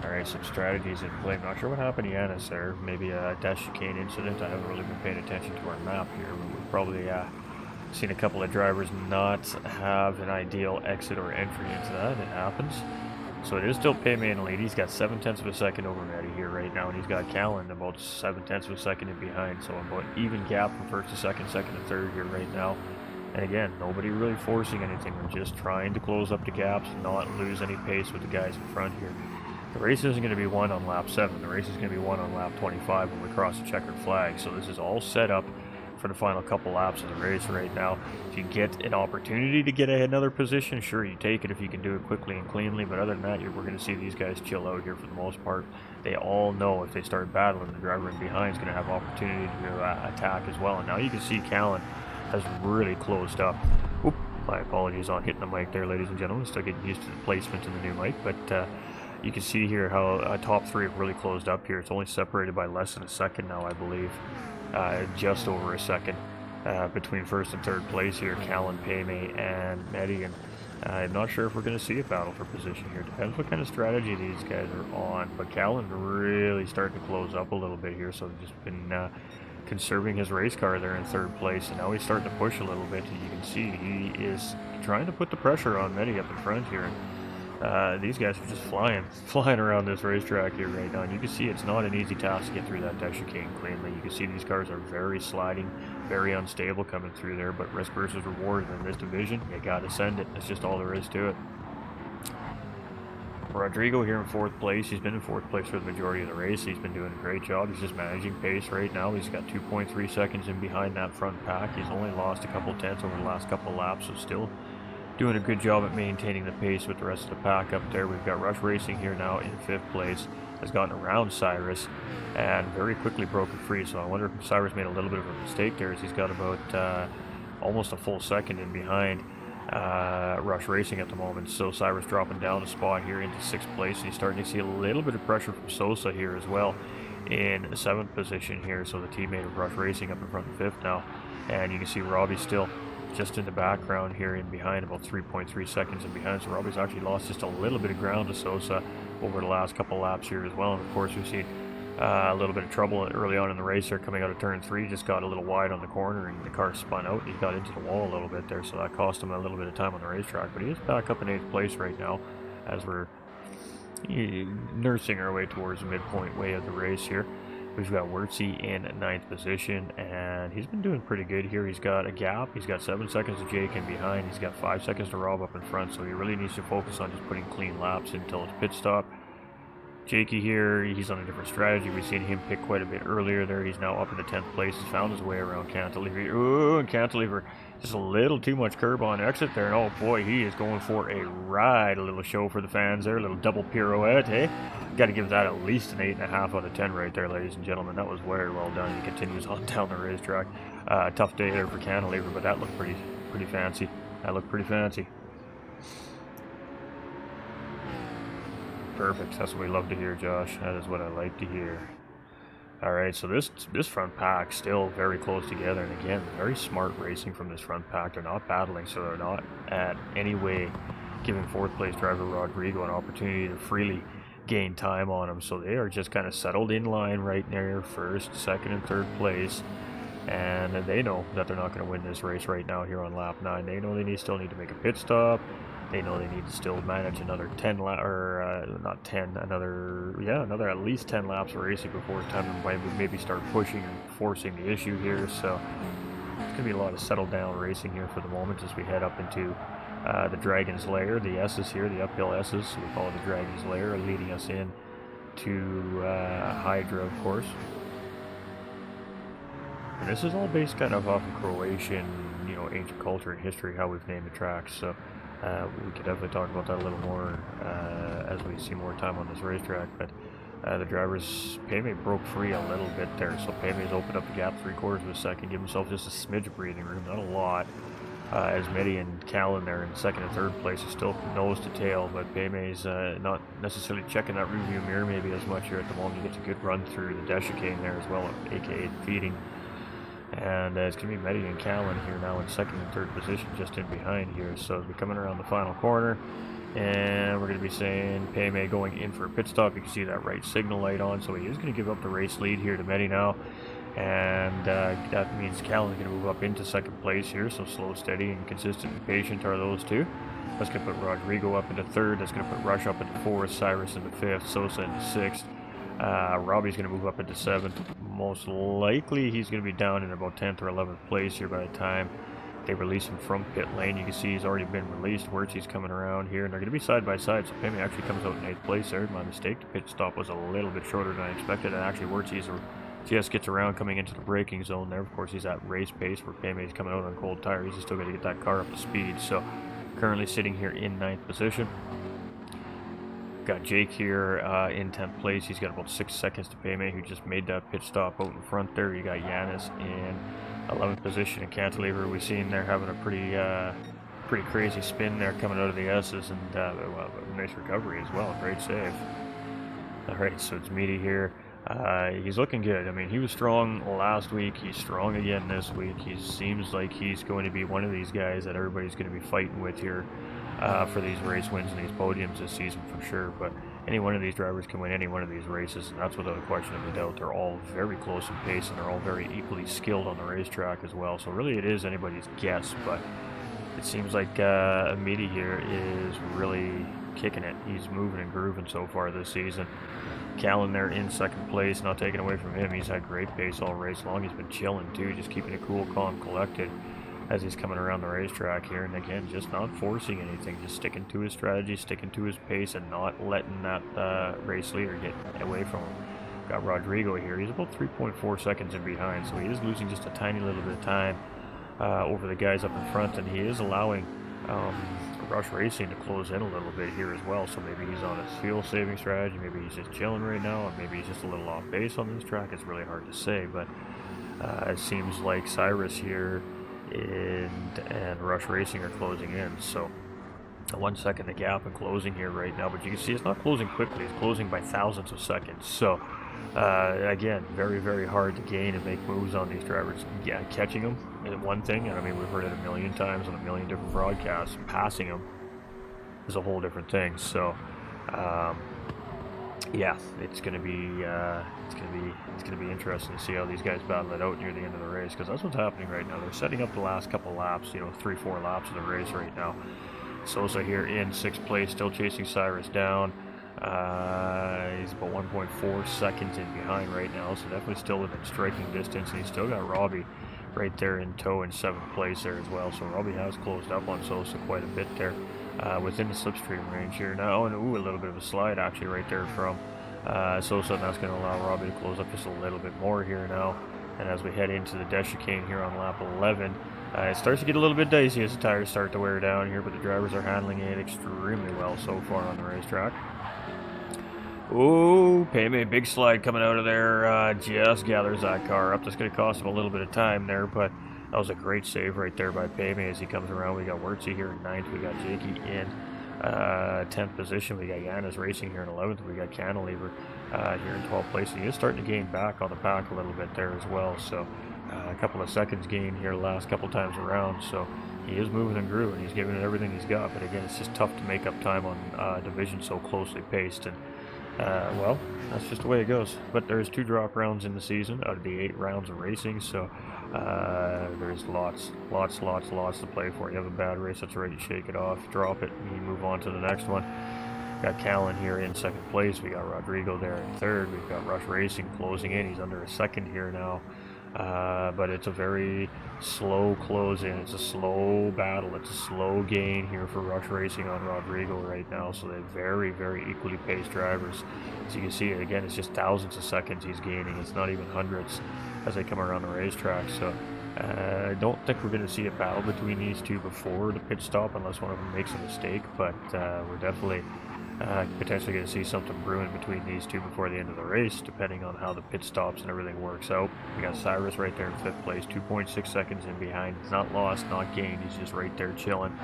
Alright, some strategies in play. I'm not sure what happened to Yanis there. Maybe a Death Chicane incident. I haven't really been paying attention to our map here. We've probably seen a couple of drivers not have an ideal exit or entry into that. It happens. So it is still Payme in the lead. He's got 7/10 of a second over Maddie here right now, and he's got Callan about 7/10 of a second in behind. So about even gap from 1st to 2nd, 2nd to 3rd here right now. And again, nobody really forcing anything. We're just trying to close up the gaps and not lose any pace with the guys in front here. The race isn't going to be won on lap 7. The race is going to be won on lap 25 when we cross the checkered flag. So this is all set up for the final couple laps of the race right now. If you get an opportunity to get another position, sure, you take it if you can do it quickly and cleanly, but other than that, we're going to see these guys chill out here for the most part. They all know if they start battling, the driver in behind is going to have opportunity to attack as well. And now you can see Callan has really closed up. Oop, my apologies on hitting the mic there, ladies and gentlemen. Still getting used to the placement in the new mic, but you can see here how top 3 have really closed up here. It's only separated by less than a second now, I believe. just over a second between first and third place here, Callan, Payme, and Medi. And I'm not sure if we're going to see a battle for position here. Depends what kind of strategy these guys are on. But Callan really starting to close up a little bit here, so just been conserving his race car there in third place, and now he's starting to push a little bit. And you can see he is trying to put the pressure on Medi up in front here. These guys are just flying around this racetrack here right now, and you can see it's not an easy task to get through that Death Chicane cleanly. You can see these cars are very sliding, very unstable coming through there, but risk versus reward in this division, you gotta send it. That's just all there is to it. Rodrigo here in fourth place. He's been in fourth place for the majority of the race. He's been doing a great job. He's just managing pace right now. He's got 2.3 seconds in behind that front pack. He's only lost a couple tenths over the last couple laps, so still doing a good job at maintaining the pace with the rest of the pack up there. We've got Rush Racing here now in fifth place. Has gotten around Cyrus and very quickly broken free. So I wonder if Cyrus made a little bit of a mistake there, as he's got about almost a full second in behind Rush Racing at the moment. So Cyrus dropping down a spot here into sixth place. He's starting to see a little bit of pressure from Sosa here as well in seventh position here. So the teammate of Rush Racing up in front of fifth now. And you can see Robbie still just in the background here in behind, about 3.3 seconds in behind. So Robbie's actually lost just a little bit of ground to Sosa over the last couple laps here as well. And of course we've seen a little bit of trouble early on in the race there, coming out of turn 3, just got a little wide on the corner and the car spun out and he got into the wall a little bit there, so that cost him a little bit of time on the racetrack. But he is back up in 8th place right now as we're nursing our way towards the midpoint way of the race here. We've got Wurtzy in 9th position, and he's been doing pretty good here. He's got a gap. He's got 7 seconds to Jake in behind. He's got 5 seconds to Rob up in front, so he really needs to focus on just putting clean laps until his pit stop. Jakey here, he's on a different strategy. We've seen him pick quite a bit earlier there. He's now up in the 10th place. He's found his way around Cantilever. Ooh, and Cantilever, just a little too much curb on exit there. And oh boy, he is going for a ride. A little show for the fans there. A little double pirouette, hey? Got to give that at least an 8.5 out of 10 right there, ladies and gentlemen. That was very well done. He continues on down the racetrack. Tough day there for Cantilever, but that looked pretty fancy. That looked pretty fancy. Perfect. That's what we love to hear, Josh. That is what I like to hear. All right, so this front pack still very close together, and again, very smart racing from this front pack. They're not battling, so they're not at any way giving fourth place driver Rodrigo an opportunity to freely gain time on him. So they are just kind of settled in line right near first, second, and third place. And they know that they're not going to win this race right now here on lap 9. They know they still need to make a pit stop. They know they need to still manage another 10 not 10, another at least 10 laps of racing before it's time to maybe start pushing and forcing the issue here. So it's going to be a lot of settled down racing here for the moment as we head up into the Dragon's Lair. The S's here, the uphill S's, so we call it the Dragon's Lair, leading us in to Hydra, of course. And this is all based kind of off of Croatian, ancient culture and history, how we've named the tracks. So we could definitely talk about that a little more as we see more time on this racetrack. But the drivers, Payme broke free a little bit there, so Payme's opened up the gap 3/4 of a second, give himself just a smidge of breathing room, not a lot. As Medi and Callan there in second and third place is still nose to tail, but Payme's not necessarily checking that rearview mirror maybe as much here at the moment. He gets a good run through the Death Chicane there as well, aka feeding. And it's going to be Medi and Callan here now in second and third position, just in behind here. So as we're coming around the final corner, and we're going to be saying Payme going in for a pit stop. You can see that right signal light on, so he is going to give up the race lead here to Medi now. And that means Callan's going to move up into second place here, so slow, steady, and consistent and patient are those two. That's going to put Rodrigo up into third. That's going to put Rush up into fourth, Cyrus into fifth, Sosa into sixth. Robbie's going to move up into 7th. Most likely he's going to be down in about 10th or 11th place here by the time they release him from pit lane. You can see he's already been released. Wurtzy's coming around here, and they're going to be side by side, so Payme actually comes out in 8th place there. My mistake, the pit stop was a little bit shorter than I expected, and actually Wurtzy just gets around coming into the braking zone there. Of course, he's at race pace where Payme's coming out on cold tires. He's still got to get that car up to speed, so currently sitting here in 9th position. Got Jake here in 10th place. He's got about 6 seconds to Payme, who just made that pit stop out in front there. You got Yanis in 11th position, and Cantilever we've seen there having a pretty crazy spin there coming out of the S's, and a nice recovery as well. Great save. All right, so it's Meaty here He's looking good. I mean, he was strong last week. He's strong again this week. He seems like he's going to be one of these guys that everybody's going to be fighting with here for these race wins and these podiums this season for sure. But any one of these drivers can win any one of these races, and that's without a question of a doubt. They're all very close in pace, and they're all very equally skilled on the racetrack as well. So really it is anybody's guess, but it seems like Amity here is really kicking it. He's moving and grooving so far this season. Callan there in second place, not taken away from him. He's had great pace all race long. He's been chilling too, just keeping it cool, calm, collected as he's coming around the racetrack here. And again, just not forcing anything, just sticking to his strategy, sticking to his pace, and not letting that race leader get away from him. Got Rodrigo here. He's about 3.4 seconds in behind, so he is losing just a tiny little bit of time over the guys up in front, and he is allowing Rush Racing to close in a little bit here as well. So maybe he's on his fuel saving strategy, maybe he's just chilling right now, or maybe he's just a little off base on this track. It's really hard to say, but it seems like Cyrus here and Rush Racing are closing in. So 1 second the gap in closing here right now, but you can see it's not closing quickly, it's closing by thousandths of seconds. So again, very, very hard to gain and make moves on these drivers. Yeah, catching them is one thing, and I mean, we've heard it a million times on a million different broadcasts. Passing them is a whole different thing. So yeah, it's gonna be interesting to see how these guys battle it out near the end of the race, because that's what's happening right now. They're setting up the last couple laps, 3-4 laps of the race right now. Sosa here in 6th place, still chasing Cyrus down. He's about 1.4 seconds in behind right now, so definitely still within striking distance, and he's still got Robbie right there in tow in 7th place there as well. So Robbie has closed up on Sosa quite a bit there within the slipstream range here now, and a little bit of a slide actually right there from Sosa, and that's going to allow Robbie to close up just a little bit more here now. And as we head into the Death Chicane here on lap 11, it starts to get a little bit dicey as the tires start to wear down here, but the drivers are handling it extremely well so far on the racetrack. Oh, Payme, big slide coming out of there, just gathers that car up. That's going to cost him a little bit of time there, but that was a great save right there by Payme as he comes around. We got Wurtzy here in 9th, we got Jakey in 10th position, we got Yanis Racing here in 11th, we got Cantilever here in 12th place. He is starting to gain back on the pack a little bit there as well, so a couple of seconds gain here the last couple times around, so he is moving and grooving. He's giving it everything he's got, but again, it's just tough to make up time on division so closely paced, and well, that's just the way it goes. But there's 2 drop rounds in the season out of the 8 rounds of racing, so there's lots to play for. You have a bad race, that's right, you shake it off, drop it, and you move on to the next one. Got Callan here in 2nd place, we got Rodrigo there in 3rd, we've got Rush Racing closing in, he's under a 2nd here now. But it's a very slow close in, it's a slow battle, it's a slow gain here for Rush Racing on Rodrigo right now, so they're very, very equally paced drivers. As you can see, again, it's just thousandths of seconds he's gaining, it's not even hundreds as they come around the racetrack. So I don't think we're going to see a battle between these two before the pit stop unless one of them makes a mistake, but we're definitely potentially going to see something brewing between these two before the end of the race, depending on how the pit stops and everything works out. We got Cyrus right there in 5th place, 2.6 seconds in behind. He's not lost, not gained, he's just right there chilling.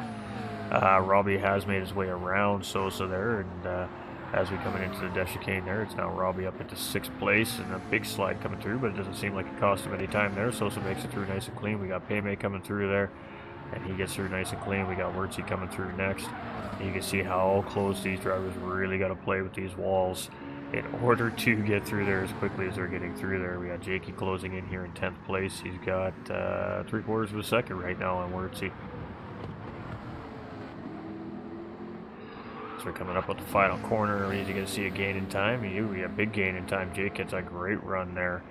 Robbie has made his way around Sosa there, and as we coming into the Death Chicane there, it's now Robbie up into 6th place, and a big slide coming through, but it doesn't seem like it cost him any time there. Sosa makes it through nice and clean. We got Payme coming through there, and he gets through nice and clean. We got Wurtzy coming through next. And you can see how close these drivers really got to play with these walls in order to get through there as quickly as they're getting through there. We got Jakey closing in here in 10th place. He's got 3/4 of a second right now on Wurtzy. So we're coming up with the final corner. We're going to see a gain in time. We have a big gain in time. Jake gets a great run there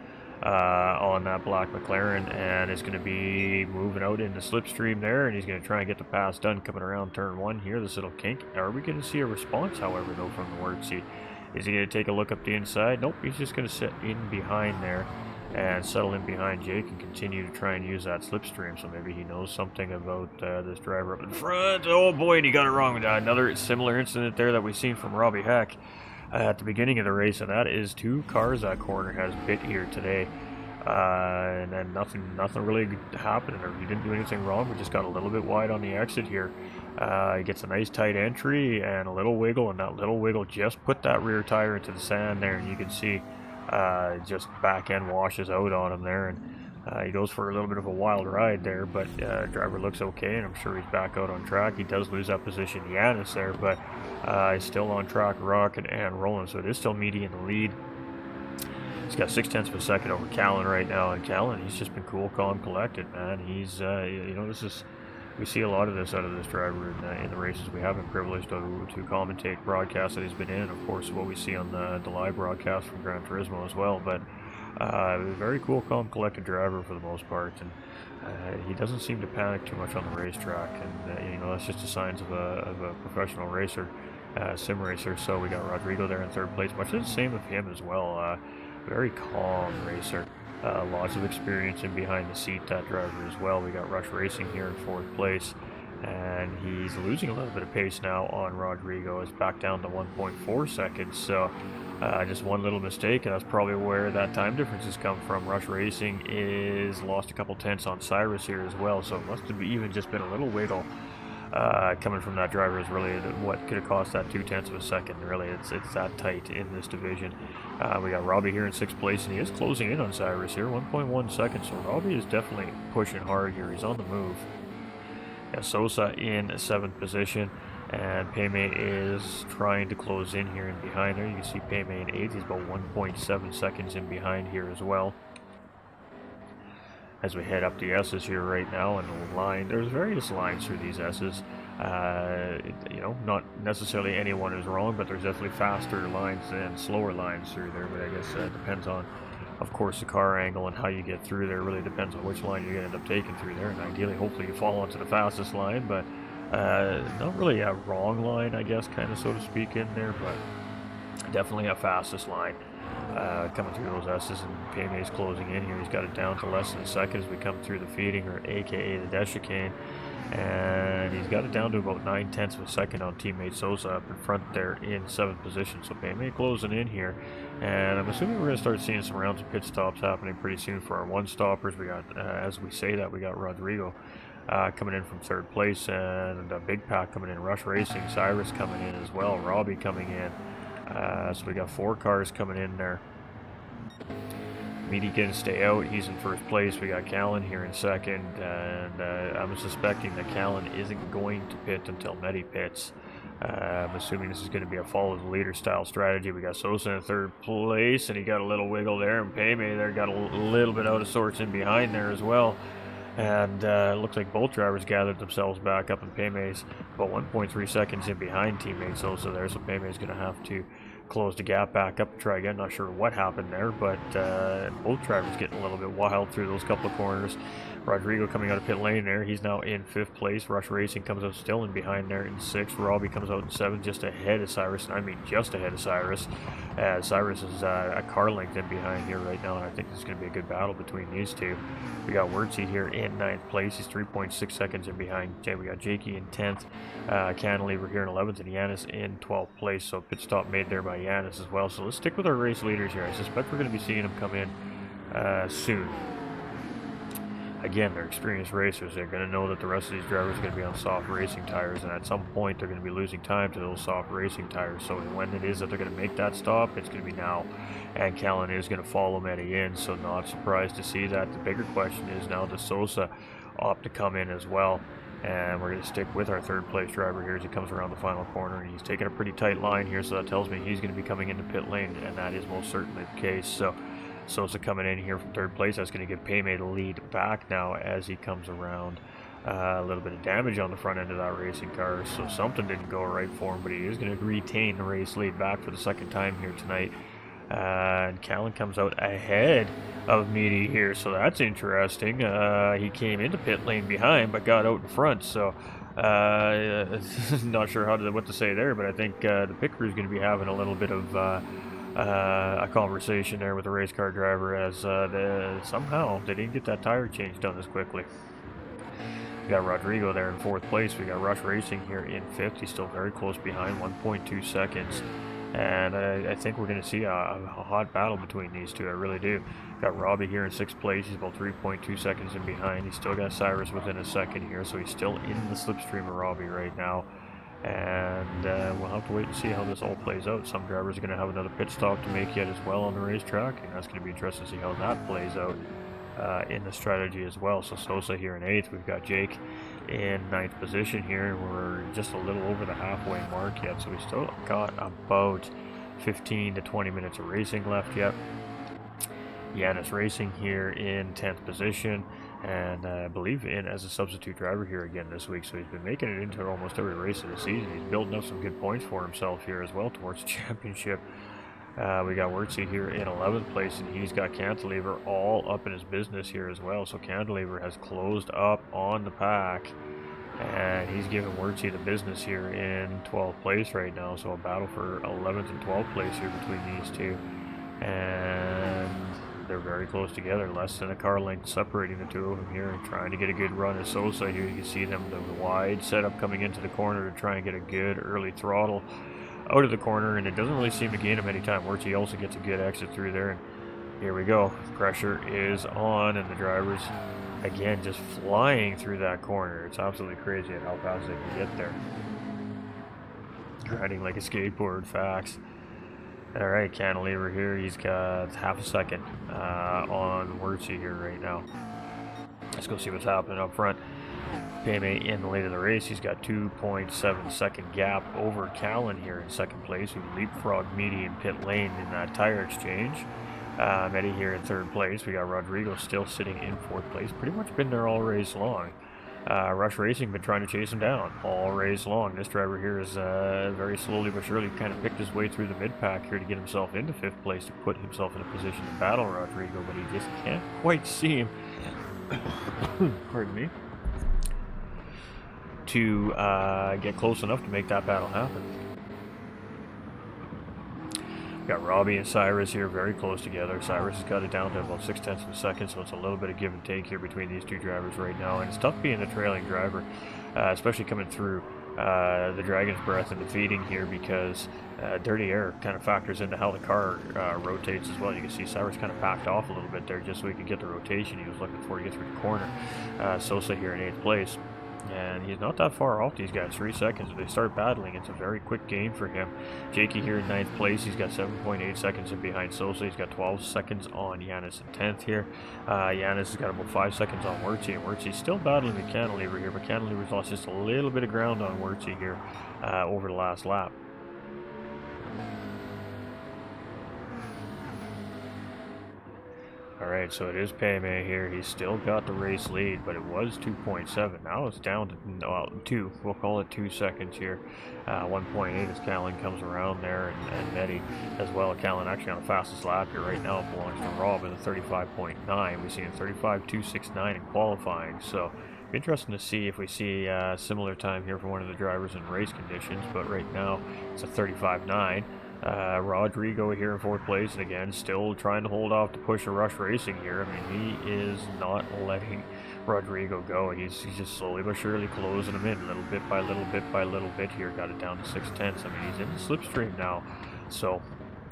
on that black McLaren, and it's going to be moving out in the slipstream there, and he's going to try and get the pass done coming around turn 1 here, this little kink. Are we going to see a response, however, though, from the Wurtzy? Is he going to take a look up the inside? Nope, he's just going to sit in behind there and settle in behind Jake and continue to try and use that slipstream. So maybe he knows something about this driver up in front. Oh boy, and he got it wrong. Another similar incident there that we've seen from Robbie Heck at the beginning of the race, and that is 2 cars that corner has bit here today. And then nothing really happened, or he didn't do anything wrong. We just got a little bit wide on the exit here. He gets a nice tight entry and a little wiggle, and that little wiggle just put that rear tire into the sand there, and you can see just back end washes out on him there, and he goes for a little bit of a wild ride there, but driver looks okay, and I'm sure he's back out on track. He does lose that position, Yanis there, but he's still on track, rocking and rolling, so it is still Meaty in the lead. He's got 0.6 of a second over Callan right now, and Callan, he's just been cool, calm, collected, man. He's, you know, we see a lot of this out of this driver in the races. We have been privileged to commentate broadcasts that he's been in, of course, what we see on the live broadcast from Gran Turismo as well, but very cool, calm, collected driver for the most part, and he doesn't seem to panic too much on the racetrack, and you know, that's just the signs of a professional racer, sim racer. So we got Rodrigo there in third place, much the same with him as well. Very calm racer, lots of experience in behind the seat, that driver as well. We got Rush Racing here in fourth place, and he's losing a little bit of pace now on Rodrigo. It's back down to 1.4 seconds, so just one little mistake, and that's probably where that time difference has come from. Rush Racing is lost a couple tenths on Cyrus here as well, so it must have even just been a little wiggle coming from that driver is really what could have cost that 0.2 of a second. Really, it's that tight in this division. We got Robbie here in sixth place, and he is closing in on Cyrus here, 1.1 seconds. So Robbie is definitely pushing hard here. He's on the move. Got Sosa in seventh position, and Payme is trying to close in here and behind there. You can see Payme in eighth. He's about 1.7 seconds in behind here as well. As we head up the S's here right now, and the line, there's various lines through these S's. You know, not necessarily anyone is wrong, but there's definitely faster lines and slower lines through there. But I guess it depends on, of course, the car angle and how you get through there. It really depends on which line you're going to end up taking through there. And ideally, hopefully, you fall onto the fastest line, but not really a wrong line, I guess, kind of so to speak, in there, but definitely a fastest line. Coming through those S's, and Payme's closing in here. He's got it down to less than a second as we come through the feeding, or aka the Death Chicane, and he's got it down to about 0.9 of a second on teammate Sosa up in front there in seventh position. So Payme closing in here, and I'm assuming we're going to start seeing some rounds of pit stops happening pretty soon for our one stoppers. We got, as we say that, we got Rodrigo coming in from third place, and a big pack coming in, Rush Racing, Cyrus coming in as well, Robbie coming in. So we got 4 cars coming in there. Meaty can stay out. He's in first place. We got Callan here in second, and I'm suspecting that Callan isn't going to pit until Medi pits. I'm assuming this is going to be a follow the leader style strategy. We got Sosa in third place, and he got a little wiggle there, and Payme there got a little bit out of sorts in behind there as well. And it looks like both drivers gathered themselves back up, and Payme's about 1.3 seconds in behind teammate Sosa there, so Payme's going to have to close the gap back up and try again. Not sure what happened there, but both drivers getting a little bit wild through those couple of corners. Rodrigo coming out of pit lane there. He's now in fifth place. Rush Racing comes out still in behind there in sixth. Robbie comes out in seventh, just ahead of Cyrus. I mean, just ahead of Cyrus. Cyrus is a car length in behind here right now, and I think this is going to be a good battle between these two. We got Wurtzy here in ninth place. He's 3.6 seconds in behind. We got Jakey in 10th. Cantilever here in 11th, and Yanis in 12th place. So pit stop made there by Yanis as well. So let's stick with our race leaders here. I suspect we're going to be seeing them come in soon. Again, they're experienced racers. They're going to know that the rest of these drivers are going to be on soft racing tires, and at some point they're going to be losing time to those soft racing tires. So when it is that they're going to make that stop, it's going to be now. And Callan is going to follow Medi in, so not surprised to see that. The bigger question is now, does Sosa opt to come in as well? And we're going to stick with our third place driver here as he comes around the final corner. He's taking a pretty tight line here, so that tells me he's going to be coming into pit lane, and that is most certainly the case. So Sosa coming in here from third place. That's going to give Payme the lead back now as he comes around. A little bit of damage on the front end of that racing car, so something didn't go right for him, but he is going to retain the race lead back for the second time here tonight. And Callan comes out ahead of Meaty here, so that's interesting. He came into pit lane behind, but got out in front, so not sure what to say there, but I think the pit crew is going to be having a little bit of a conversation there with the race car driver, as somehow they didn't get that tire change done as quickly. We got Rodrigo there in fourth place. We got Rush Racing here in fifth. He's still very close behind, 1.2 seconds. And I think we're going to see a hot battle between these two. I really do. Got Robbie here in sixth place. He's about 3.2 seconds in behind. He's still got Cyrus within a second here, so he's still in the slipstream of Robbie right now. And we'll have to wait and see how this all plays out. Some drivers are going to have another pit stop to make yet as well on the racetrack, and that's going to be interesting to see how that plays out in the strategy as well. So Sosa here in 8th, we've got Jake in 9th position here. We're just a little over the halfway mark yet, so we still got about 15 to 20 minutes of racing left yet. Yanis Racing here in 10th position, and I believe in as a substitute driver here again this week, so he's been making it into almost every race of the season. He's building up some good points for himself here as well towards the championship. We got Wurtzy here in 11th place, and he's got Cantilever all up in his business here as well. So Cantilever has closed up on the pack, and he's giving Wurtzy the business here in 12th place right now. So a battle for 11th and 12th place here between these two, and they're very close together, less than a car length separating the two of them here, and trying to get a good run at Sosa here. You can see them, the wide setup coming into the corner to try and get a good early throttle out of the corner, and it doesn't really seem to gain him any time. Wurtzy also gets a good exit through there, and here we go. Pressure is on, and the drivers, again, just flying through that corner. It's absolutely crazy at how fast they can get there. Riding like a skateboard, facts. Alright, Cantilever here, he's got half a second on Wurtzy here right now. Let's go see what's happening up front. Payme in the late of the race, he's got 2.7 second gap over Callan here in 2nd place, who leapfrogged medium pit lane in that tire exchange. Eddie here in 3rd place. We got Rodrigo still sitting in 4th place. Pretty much been there all race long. Rush Racing been trying to chase him down all race long. This driver here is very slowly but surely kind of picked his way through the mid-pack here to get himself into 5th place to put himself in a position to battle Rodrigo, but he just can't quite see him. Pardon me. To get close enough to make that battle happen. Got Robbie and Cyrus here very close together. Cyrus has got it down to about 0.6 of a second, so it's a little bit of give and take here between these two drivers right now. And it's tough being the trailing driver, especially coming through the Dragon's Breath and the feeding here, because dirty air kind of factors into how the car rotates as well. You can see Cyrus kind of backed off a little bit there just so he could get the rotation he was looking for to get through the corner. Sosa here in 8th place. And he's not that far off these guys, 3 seconds. If they start battling, it's a very quick gain for him. Jakey here in 9th place. He's got 7.8 seconds in behind Sosa. He's got 12 seconds on Yanis in 10th here. Yanis has got about 5 seconds on Wurtzy, and Wurtzy's still battling with Cantilever here, but Cantilever's lost just a little bit of ground on Wurtzy here over the last lap. Alright, so it is Payme here. He's still got the race lead, but it was 2.7. Now it's down to 2. We'll call it 2 seconds here. 1.8 as Callan comes around there, and Eddie as well. Callan actually on the fastest lap here right now. It belongs to Rob in a 35.9. We see a 35.269 in qualifying. So interesting to see if we see a similar time here for one of the drivers in race conditions, but right now it's a 35.9. Rodrigo here in 4th place, and again still trying to hold off to push a Rush Racing here. I mean, he is not letting Rodrigo go. He's just slowly but surely closing him in little bit by little bit by little bit here. Got it down to 0.6. I mean, he's in the slipstream now, so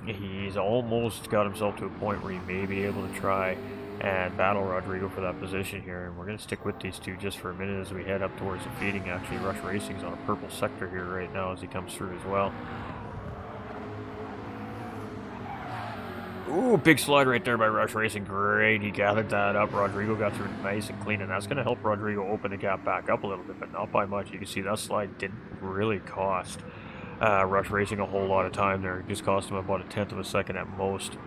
he's almost got himself to a point where he may be able to try and battle Rodrigo for that position here. And we're going to stick with these two just for a minute as we head up towards the feeding. Actually, Rush Racing's on a purple sector here right now as he comes through as well. Ooh, big slide right there by Rush Racing. Great, he gathered that up. Rodrigo got through nice and clean, and that's going to help Rodrigo open the gap back up a little bit, but not by much. You can see that slide didn't really cost Rush Racing a whole lot of time there. It just cost him about 1/10 of a second at most.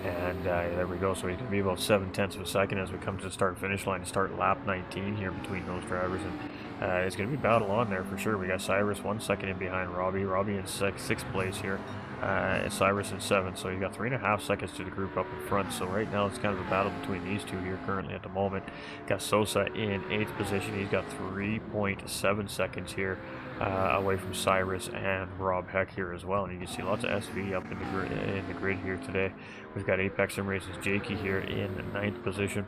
And there we go. So he's going to be about 7/10 of a second as we come to the start-finish line to start lap 19 here between those drivers. And it's going to be battle on there for sure. We got Cyrus 1 second in behind Robbie. Robbie in 6th place here. Cyrus in 7th. So you got 3.5 seconds to the group up in front. So right now it's kind of a battle between these two here currently at the moment. Got Sosa in 8th position. He's got 3.7 seconds here away from Cyrus and Rob Heck here as well. And you can see lots of SV up in the grid here today. We've got Apex Sim Races Jakey here in 9th position.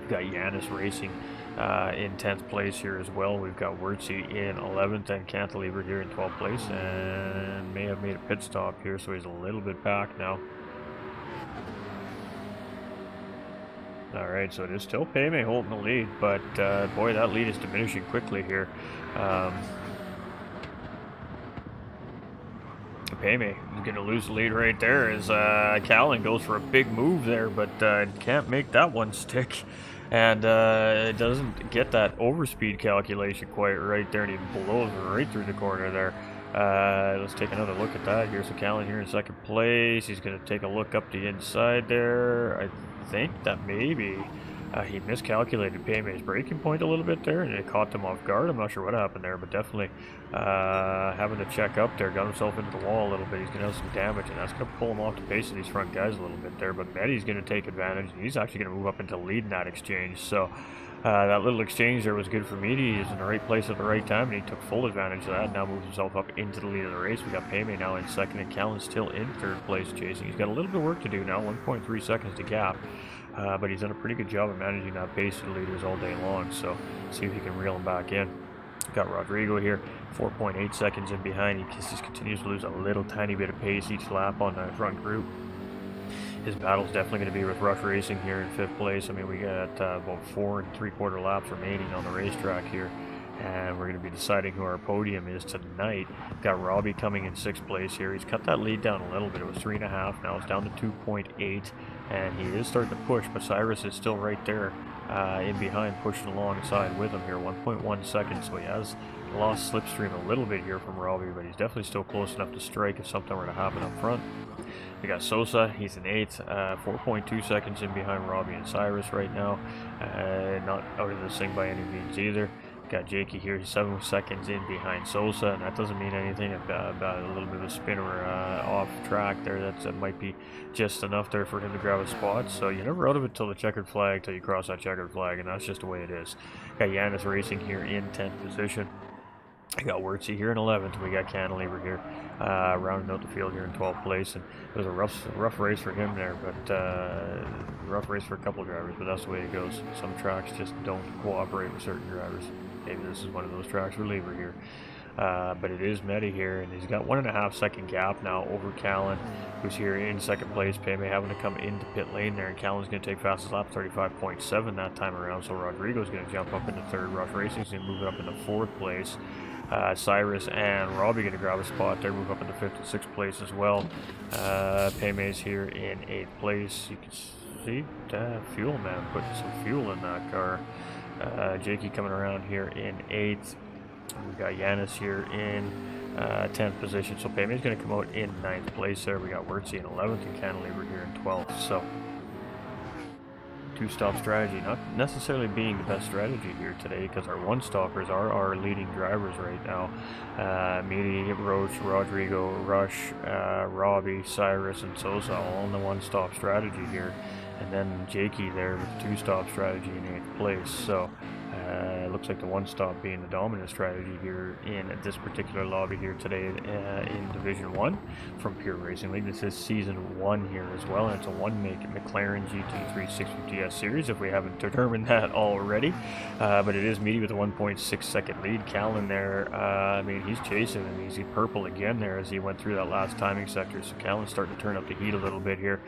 We've got Yanis Racing in 10th place here as well. We've got Wurtzy in 11th and Cantilever here in 12th place, and may have made a pit stop here, so he's a little bit back now. All right, so it is still Payme holding the lead, but boy, that lead is diminishing quickly here. Payme is going to lose the lead right there as Callan goes for a big move there, but can't make that one stick. And it doesn't get that overspeed calculation quite right there, and he blows right through the corner there. Let's take another look at that. Here's Callan here in second place. He's going to take a look up the inside there. I think that maybe he miscalculated Payme's braking point a little bit there, and it caught them off guard. I'm not sure what happened there, but definitely having to check up there, got himself into the wall a little bit. He's going to have some damage, and that's going to pull him off the pace of these front guys a little bit there. But Meddy's going to take advantage, and he's actually going to move up into lead in that exchange. So that little exchange there was good for Meaty. He's in the right place at the right time, and he took full advantage of that. Now moves himself up into the lead of the race. We got Payme now in second, and Callan still in third place chasing. He's got a little bit of work to do now, 1.3 seconds to gap. But he's done a pretty good job of managing that pace of the leaders all day long, so see if he can reel him back in. Got Rodrigo here, 4.8 seconds in behind. He just continues to lose a little tiny bit of pace each lap on the front group. His battle's definitely going to be with Rush Racing here in fifth place. I mean, we got about 4 3/4 laps remaining on the racetrack here, and we're going to be deciding who our podium is tonight. Got Robbie coming in sixth place here. He's cut that lead down a little bit. It was 3.5. Now it's down to 2.8, and he is starting to push, but Cyrus is still right there in behind, pushing alongside with him here, 1.1 seconds. So he has lost slipstream a little bit here from Robbie, but he's definitely still close enough to strike if something were to happen up front. We got Sosa, he's in 8th, 4.2 seconds in behind Robbie and Cyrus right now. Not out of this thing by any means either. Got Jakey here, he's 7 seconds in behind Sosa, and that doesn't mean anything about a little bit of a spinner off track there. That might be just enough there for him to grab a spot. So you're never out of it till the checkered flag, till you cross that checkered flag, and that's just the way it is. Got Yanis Racing here in 10th position. I got Wurtsy here in 11th. We got Cantilever here rounding out the field here in 12th place, and it was a rough race for him there, but rough race for a couple of drivers, but that's the way it goes. Some tracks just don't cooperate with certain drivers. Maybe this is one of those tracks for Lever here. But it is Medi here, and he's got 1.5 second gap now over Callan, who's here in second place. Payme having to come into pit lane there, and Callan's going to take fastest lap, 35.7 that time around, so Rodrigo's going to jump up into third. Rush Racing's going to move it up into fourth place. Cyrus and Robbie going to grab a spot there, move up into 5th and 6th place as well. Payme's here in 8th place. You can see Fuel Man putting some fuel in that car. Jakey coming around here in 8th. We got Yanis here in 10th position. So Payme's going to come out in 9th place there. We got Wurtsy in 11th and Cantilever here in 12th. So two-stop strategy not necessarily being the best strategy here today, because our one-stoppers are our leading drivers right now. Meaty, Roach, Rodrigo, Rush, Robbie, Cyrus, and Sosa all in the one-stop strategy here. And then Jakey there with the two-stop strategy in 8th place. So it looks like the one-stop being the dominant strategy here in this particular lobby here today in Division 1 from Pure Racing League. This is Season 1 here as well, and it's a one-make McLaren GT3 650S Series, if we haven't determined that already. But it is Meaty with a 1.6 second lead. Callan there, I mean, he's chasing him. He's purple again there as he went through that last timing sector. So Callan's starting to turn up the heat a little bit here.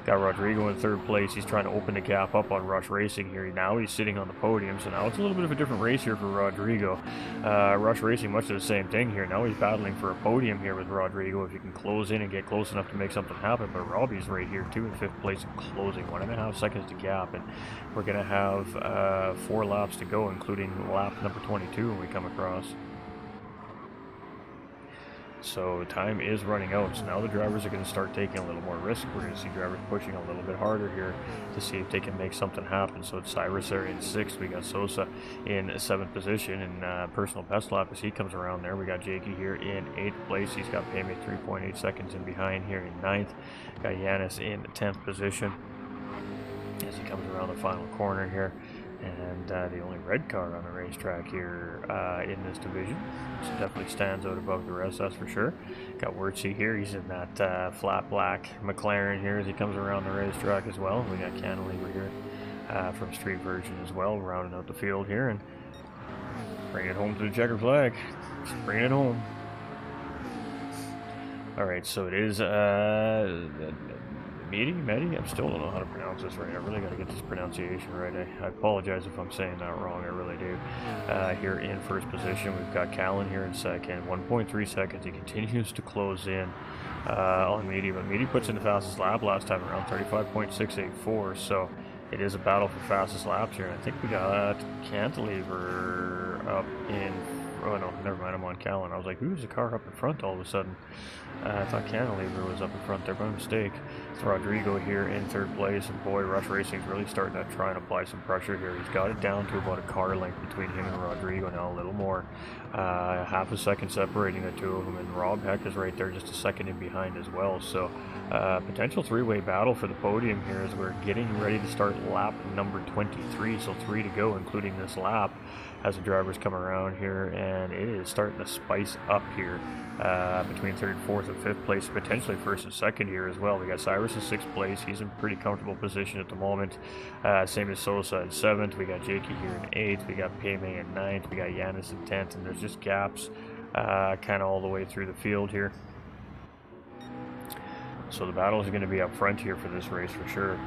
Got Rodrigo in 3rd place. He's trying to open the gap up on Rush Racing here. Now he's sitting on the podium, so now it's a little bit of a different race here for Rodrigo. Rush Racing, much of the same thing here. Now he's battling for a podium here with Rodrigo if you can close in and get close enough to make something happen. But Robbie's right here too in 5th place and closing, 1.5 seconds to gap, and we're going to have 4 laps to go, including lap number 22 when we come across. So time is running out, so now the drivers are going to start taking a little more risk. We're going to see drivers pushing a little bit harder here to see if they can make something happen. So it's Cyrus there in 6th. We got Sosa in 7th position, and personal best lap as he comes around there. We got Jakey here in 8th place. He's got Payme 3.8 seconds in behind here in 9th. Got Yanis in 10th position as he comes around the final corner here. And the only red car on the racetrack here in this division, so definitely stands out above the rest, that's for sure. Got Wurtsy here, he's in that flat black McLaren here as he comes around the racetrack as well. We got Cantilever here from Street Version as well, rounding out the field here, and bring it home to the checkered flag. Just bring it home. Alright, so it is Medi? I still don't know how to pronounce this right. I really got to get this pronunciation right. I apologize if I'm saying that wrong. I really do. Here in first position, we've got Callan here in second. 1.3 seconds. He continues to close in on Medi, but Medi puts in the fastest lap last time around, 35.684. So it is a battle for fastest laps here. And I think we got Cantilever up in. Oh no, never mind. I'm on Callan. I was like, who's the car up in front all of a sudden? I thought Cantilever was up in front there by mistake. It's Rodrigo here in third place, and boy, Rush Racing's really starting to try and apply some pressure here. He's got it down to about a car length between him and Rodrigo now, a little more. Half a second separating the two of them, and Rob Heck is right there just a second in behind as well. So potential three-way battle for the podium here as we're getting ready to start lap number 23, so 3 to go, including this lap as the drivers come around here, and it is starting to spice up here between third, fourth, and fifth place, potentially first and second here as well. We got Cyrus in sixth place. He's in pretty comfortable position at the moment. Same as Sosa in seventh. We got Jakey here in eighth. We got Payme in ninth. We got Yanis in 10th, and there's just gaps kind of all the way through the field here. So the battle is going to be up front here for this race for sure.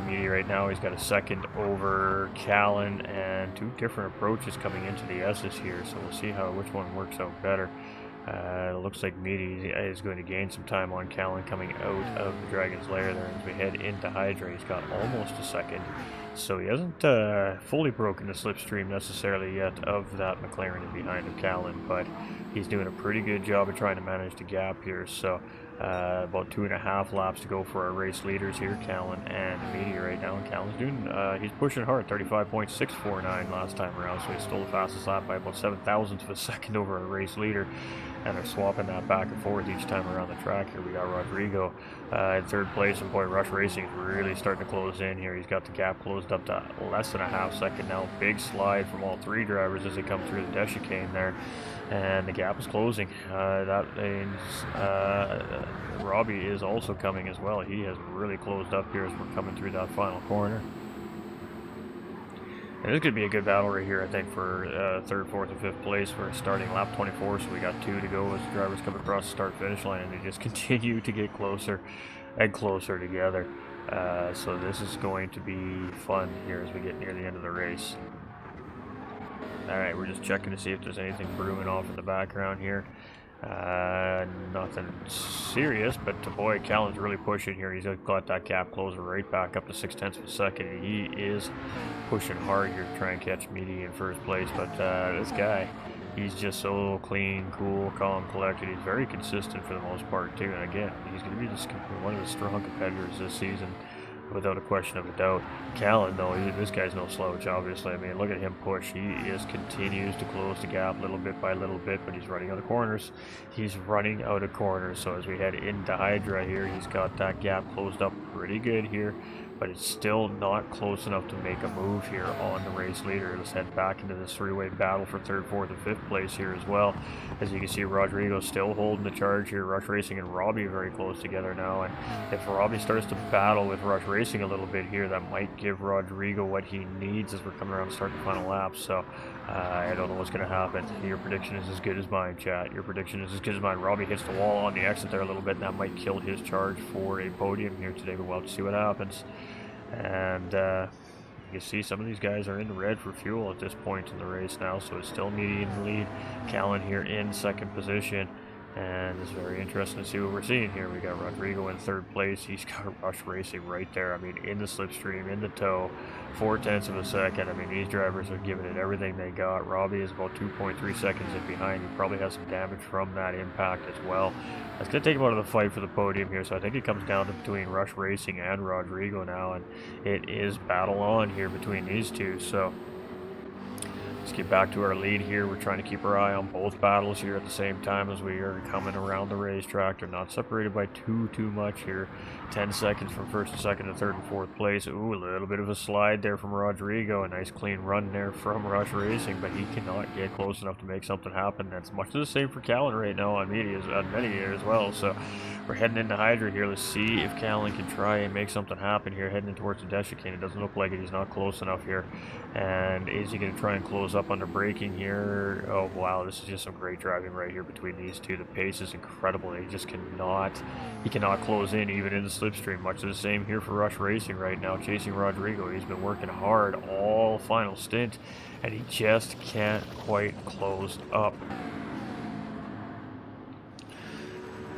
Medi right now, he's got a second over Callan, and two different approaches coming into the S's here, so we'll see which one works out better. It looks like Medi is going to gain some time on Callan coming out of the Dragon's Lair there as we head into Hydra. He's got almost a second, so he hasn't fully broken the slipstream necessarily yet of that McLaren in behind of Callan, but he's doing a pretty good job of trying to manage the gap here. So about 2.5 laps to go for our race leaders here, Callan and Medi right now. And Callan's doing, he's pushing hard, 35.649 last time around, so he stole the fastest lap by about 0.07 of a second over our race leader. And they're swapping that back and forth each time around the track here. We got Rodrigo in third place, and boy, Rush Racing is really starting to close in here. He's got the gap closed up to less than a half second now. Big slide from all three drivers as they come through the Death Chicane there, and the gap is closing. That means Robbie is also coming as well. He has really closed up here as we're coming through that final corner. And this could be a good battle right here, I think, for third, fourth, and fifth place for starting lap 24. So we got 2 to go as the drivers come across the start-finish line, and they just continue to get closer and closer together. So this is going to be fun here as we get near the end of the race. Alright, we're just checking to see if there's anything brewing off in the background here. Nothing serious, but boy, Callan's really pushing here. He's got that gap closer right back up to 0.6 of a second. He is pushing hard here to try and catch Medi in first place, but this guy, he's just so clean, cool, calm, collected. He's very consistent for the most part too, and again, he's going to be one of the strong competitors this season, without a question of a doubt. Callan, though, this guy's no slouch, obviously. I mean, look at him push. He continues to close the gap little bit by little bit, but he's running out of corners. He's running out of corners. So as we head into Hydra here, he's got that gap closed up pretty good here, but it's still not close enough to make a move here on the race leader. Let's head back into this three-way battle for third, fourth, and fifth place here as well. As you can see, Rodrigo still holding the charge here. Rush Racing and Robbie very close together now, and if Robbie starts to battle with Rush Racing a little bit here, that might give Rodrigo what he needs as we're coming around to start the final lap. So I don't know what's going to happen. Your prediction is as good as mine, chat. Your prediction is as good as mine. Robbie hits the wall on the exit there a little bit, and that might kill his charge for a podium here today, but we'll have to see what happens. And you can see some of these guys are in the red for fuel at this point in the race now, so it's still Medi in the lead. Callan here in second position, and it's very interesting to see what we're seeing here. We got Rodrigo in third place. He's got Rush Racing right there. I mean, in the slipstream, in the tow, 0.4 of a second. I mean, these drivers are giving it everything they got. Robbie is about 2.3 seconds in behind. He probably has some damage from that impact as well. It's going to take him out of the fight for the podium here, so I think it comes down to between Rush Racing and Rodrigo now, and it is battle on here between these two. So let's get back to our lead here. We're trying to keep our eye on both battles here at the same time as we are coming around the racetrack. They're not separated by too much here. 10 seconds from first to second to third and fourth place. Ooh, a little bit of a slide there from Rodrigo. A nice clean run there from Rush Racing, but he cannot get close enough to make something happen. That's much the same for Callan right now on Medi as well. So we're heading into Hydra here. Let's see if Callan can try and make something happen here heading towards the Death Chicane. It doesn't look like it. He's not close enough here. And is he going to try and close up up under braking here. Oh wow, this is just some great driving right here between these two. The pace is incredible. He cannot close in even in the slipstream. Much of the same here for Rush Racing right now, chasing Rodrigo. He's been working hard all final stint, and he just can't quite close up.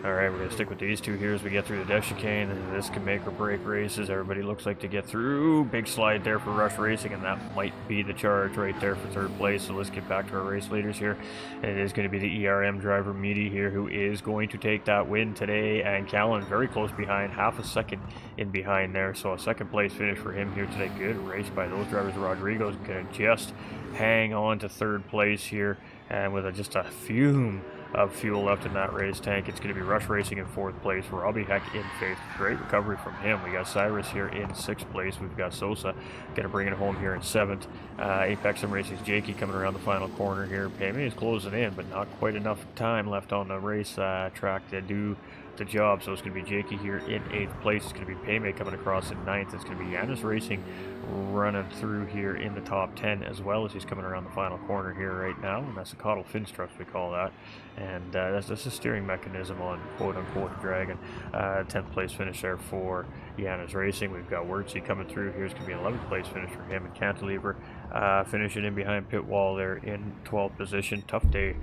Alright, we're going to stick with these two here as we get through the Death Chicane. This can make or break races. Everybody looks like to get through. Big slide there for Rush Racing, and that might be the charge right there for third place. So let's get back to our race leaders here. And it is going to be the ERM driver, Meaty, here, who is going to take that win today. And Callan very close behind, half a second in behind there. So a second place finish for him here today. Good race by those drivers. Rodrigo's going to just hang on to third place here. And with just a fume of fuel left in that race tank, it's going to be Rush Racing in fourth place, Robbie Heck in fifth. Great recovery from him. We got Cyrus here in sixth place. We've got Sosa going to bring it home here in seventh. Apex Racing's Jakey coming around the final corner here. Payme is closing in, but not quite enough time left on the race track to do the job. So it's going to be Jakey here in eighth place. It's going to be Payme coming across in ninth. It's going to be Yanis Racing running through here in the top 10 as well as he's coming around the final corner here right now, and that's a Cottle Finstructs we call that, and that's a steering mechanism on quote-unquote Dragon. 10th place finish there for Yanis Racing. We've got Wurtsy coming through here. It's going to be an 11th place finish for him, and Cantilever finishing in behind pit wall there in 12th position. Tough day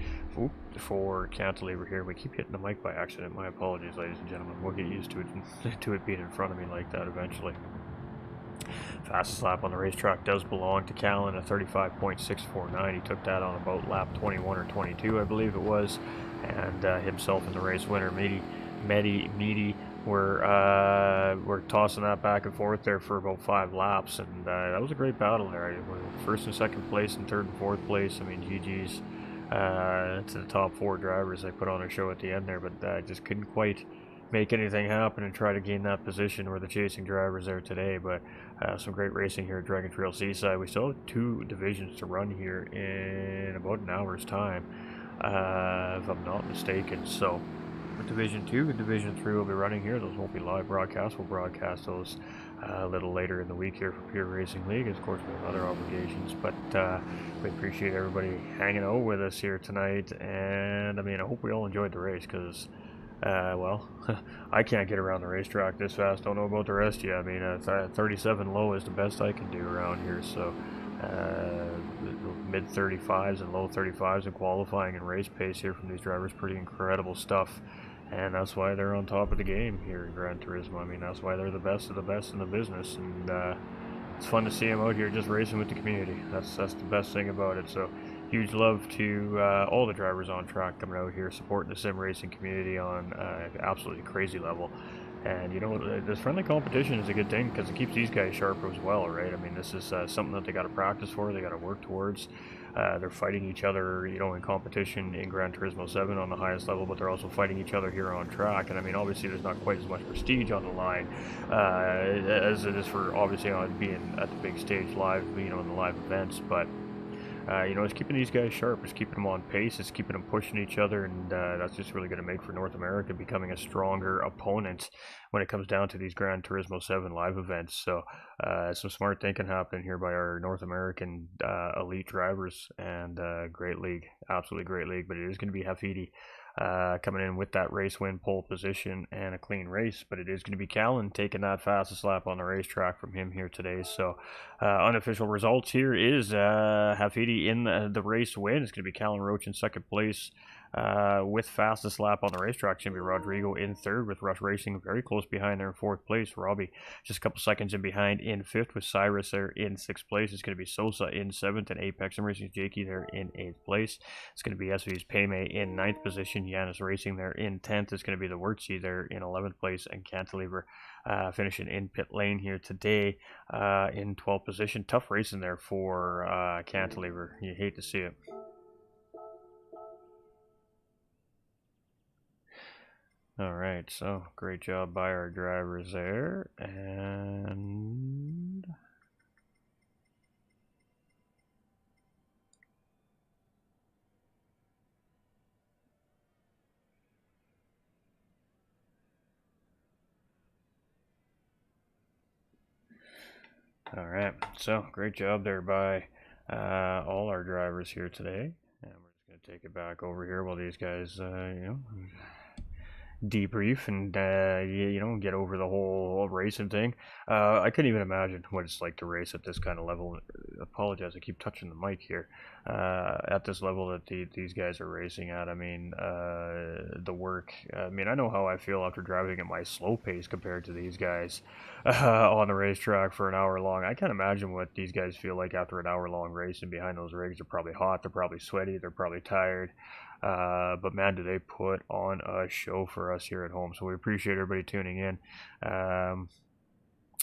for Cantilever here. We keep hitting the mic by accident. My apologies, ladies and gentlemen. We'll get used to it being in front of me like that eventually. Fastest lap on the racetrack does belong to Callan at 35.649. He took that on about lap 21 or 22, I believe it was, and himself in the race winner. Meaty we're tossing that back and forth there for about 5 laps, and that was a great battle there. First and second place and third and fourth place. I mean, GG's to the top 4 drivers they put on a show at the end there, but just couldn't quite make anything happen and try to gain that position where the chasing drivers there today. But some great racing here at Dragontrail Seaside. We still have 2 divisions to run here in about an hour's time, if I'm not mistaken. So Division 2 and Division 3 will be running here. Those won't be live broadcasts. We'll broadcast those a little later in the week here for Pure Racing League. Of course, we have other obligations, but we appreciate everybody hanging out with us here tonight. And I mean, I hope we all enjoyed the race, because well, I can't get around the racetrack this fast. Don't know about the rest of you. I mean, 37 low is the best I can do around here. So mid 35s and low 35s in qualifying and race pace here from these drivers. Pretty incredible stuff. And that's why they're on top of the game here in Gran Turismo. I mean, that's why they're the best of the best in the business. And it's fun to see them out here just racing with the community. That's the best thing about it. So huge love to all the drivers on track coming out here, supporting the sim racing community on absolutely crazy level. And you know, this friendly competition is a good thing because it keeps these guys sharp as well, right? I mean, this is something that they got to practice for, they got to work towards. They're fighting each other, you know, in competition in Gran Turismo 7 on the highest level, but they're also fighting each other here on track. And I mean, obviously, there's not quite as much prestige on the line as it is for obviously on being at the big stage live, you know, in the live events, but. You know, it's keeping these guys sharp, it's keeping them on pace, it's keeping them pushing each other, and that's just really going to make for North America becoming a stronger opponent when it comes down to these Gran Turismo 7 live events. So some smart thinking happening here by our North American elite drivers, and great league, absolutely great league. But it is going to be Hafidi coming in with that race win, pole position, and a clean race. But it is going to be Callan taking that fastest lap on the racetrack from him here today. So unofficial results here is Hafidi in the race win. It's going to be Callan Roach in second place. With fastest lap on the racetrack, it's going to be Rodrigo in third, with Rush Racing very close behind there in fourth place. Robbie just a couple seconds in behind in fifth, with Cyrus there in sixth place. It's going to be Sosa in seventh, and Apex Racing's Jakey there in eighth place. It's going to be SV's Payme in ninth position, Yanis Racing there in 10th. It's going to be the Wurtsy there in 11th place, and Cantilever finishing in pit lane here today in 12th position. Tough racing there for Cantilever. You hate to see it. All right, so great job by our drivers there, and all right, so great job there by all our drivers here today. And we're just going to take it back over here while these guys, debrief and get over the whole racing thing. I couldn't even imagine what it's like to race at this kind of level. Apologize, I keep touching the mic here. At this level that these guys are racing at, I mean, the work. I mean, I know how I feel after driving at my slow pace compared to these guys on the racetrack for an hour long. I can't imagine what these guys feel like after an hour long racing behind those rigs. They're probably hot, they're probably sweaty, they're probably tired. But man, do they put on a show for us here at home. So we appreciate everybody tuning in.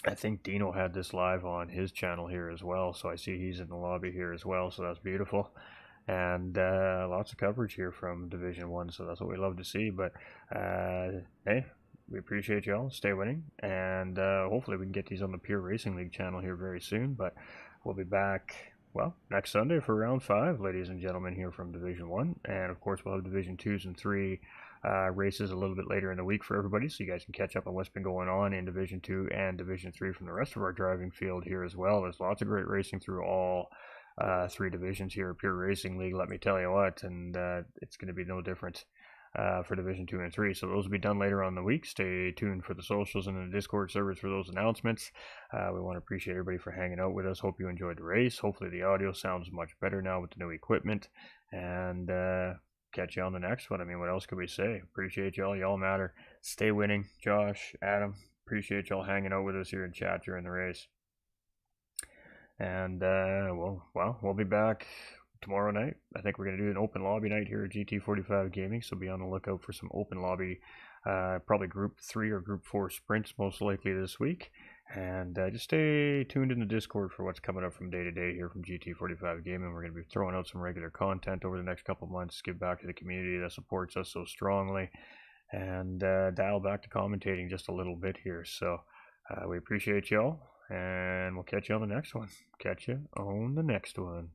I think Dino had this live on his channel here as well. So I see he's in the lobby here as well. So that's beautiful. And lots of coverage here from Division 1. So that's what we love to see. But hey, we appreciate y'all. Stay winning. And hopefully we can get these on the Pure Racing League channel here very soon. But we'll be back, well, next Sunday for round 5, ladies and gentlemen, here from Division 1. And of course, we'll have Division 2s and 3 races a little bit later in the week for everybody, so you guys can catch up on what's been going on in Division 2 and Division 3 from the rest of our driving field here as well. There's lots of great racing through all 3 divisions here at Pure Racing League, let me tell you what, and it's going to be no different for Division 2 and 3. So those will be done later on in the week. Stay tuned for the socials and the Discord servers for those announcements. We want to appreciate everybody for hanging out with us. Hope you enjoyed the race. Hopefully the audio sounds much better now with the new equipment. And catch you on the next one. I mean, what else could we say? Appreciate y'all. Y'all matter. Stay winning. Josh, Adam, appreciate y'all hanging out with us here in chat during the race. And we'll be back tomorrow night. I think we're going to do an open lobby night here at GT45 Gaming, so be on the lookout for some open lobby, probably group 3 or group 4 sprints most likely this week. And just stay tuned in the Discord for what's coming up from day to day here from GT45 Gaming. We're going to be throwing out some regular content over the next couple months, give back to the community that supports us so strongly, and dial back to commentating just a little bit here. So we appreciate y'all, and we'll catch you on the next one. Catch you on the next one.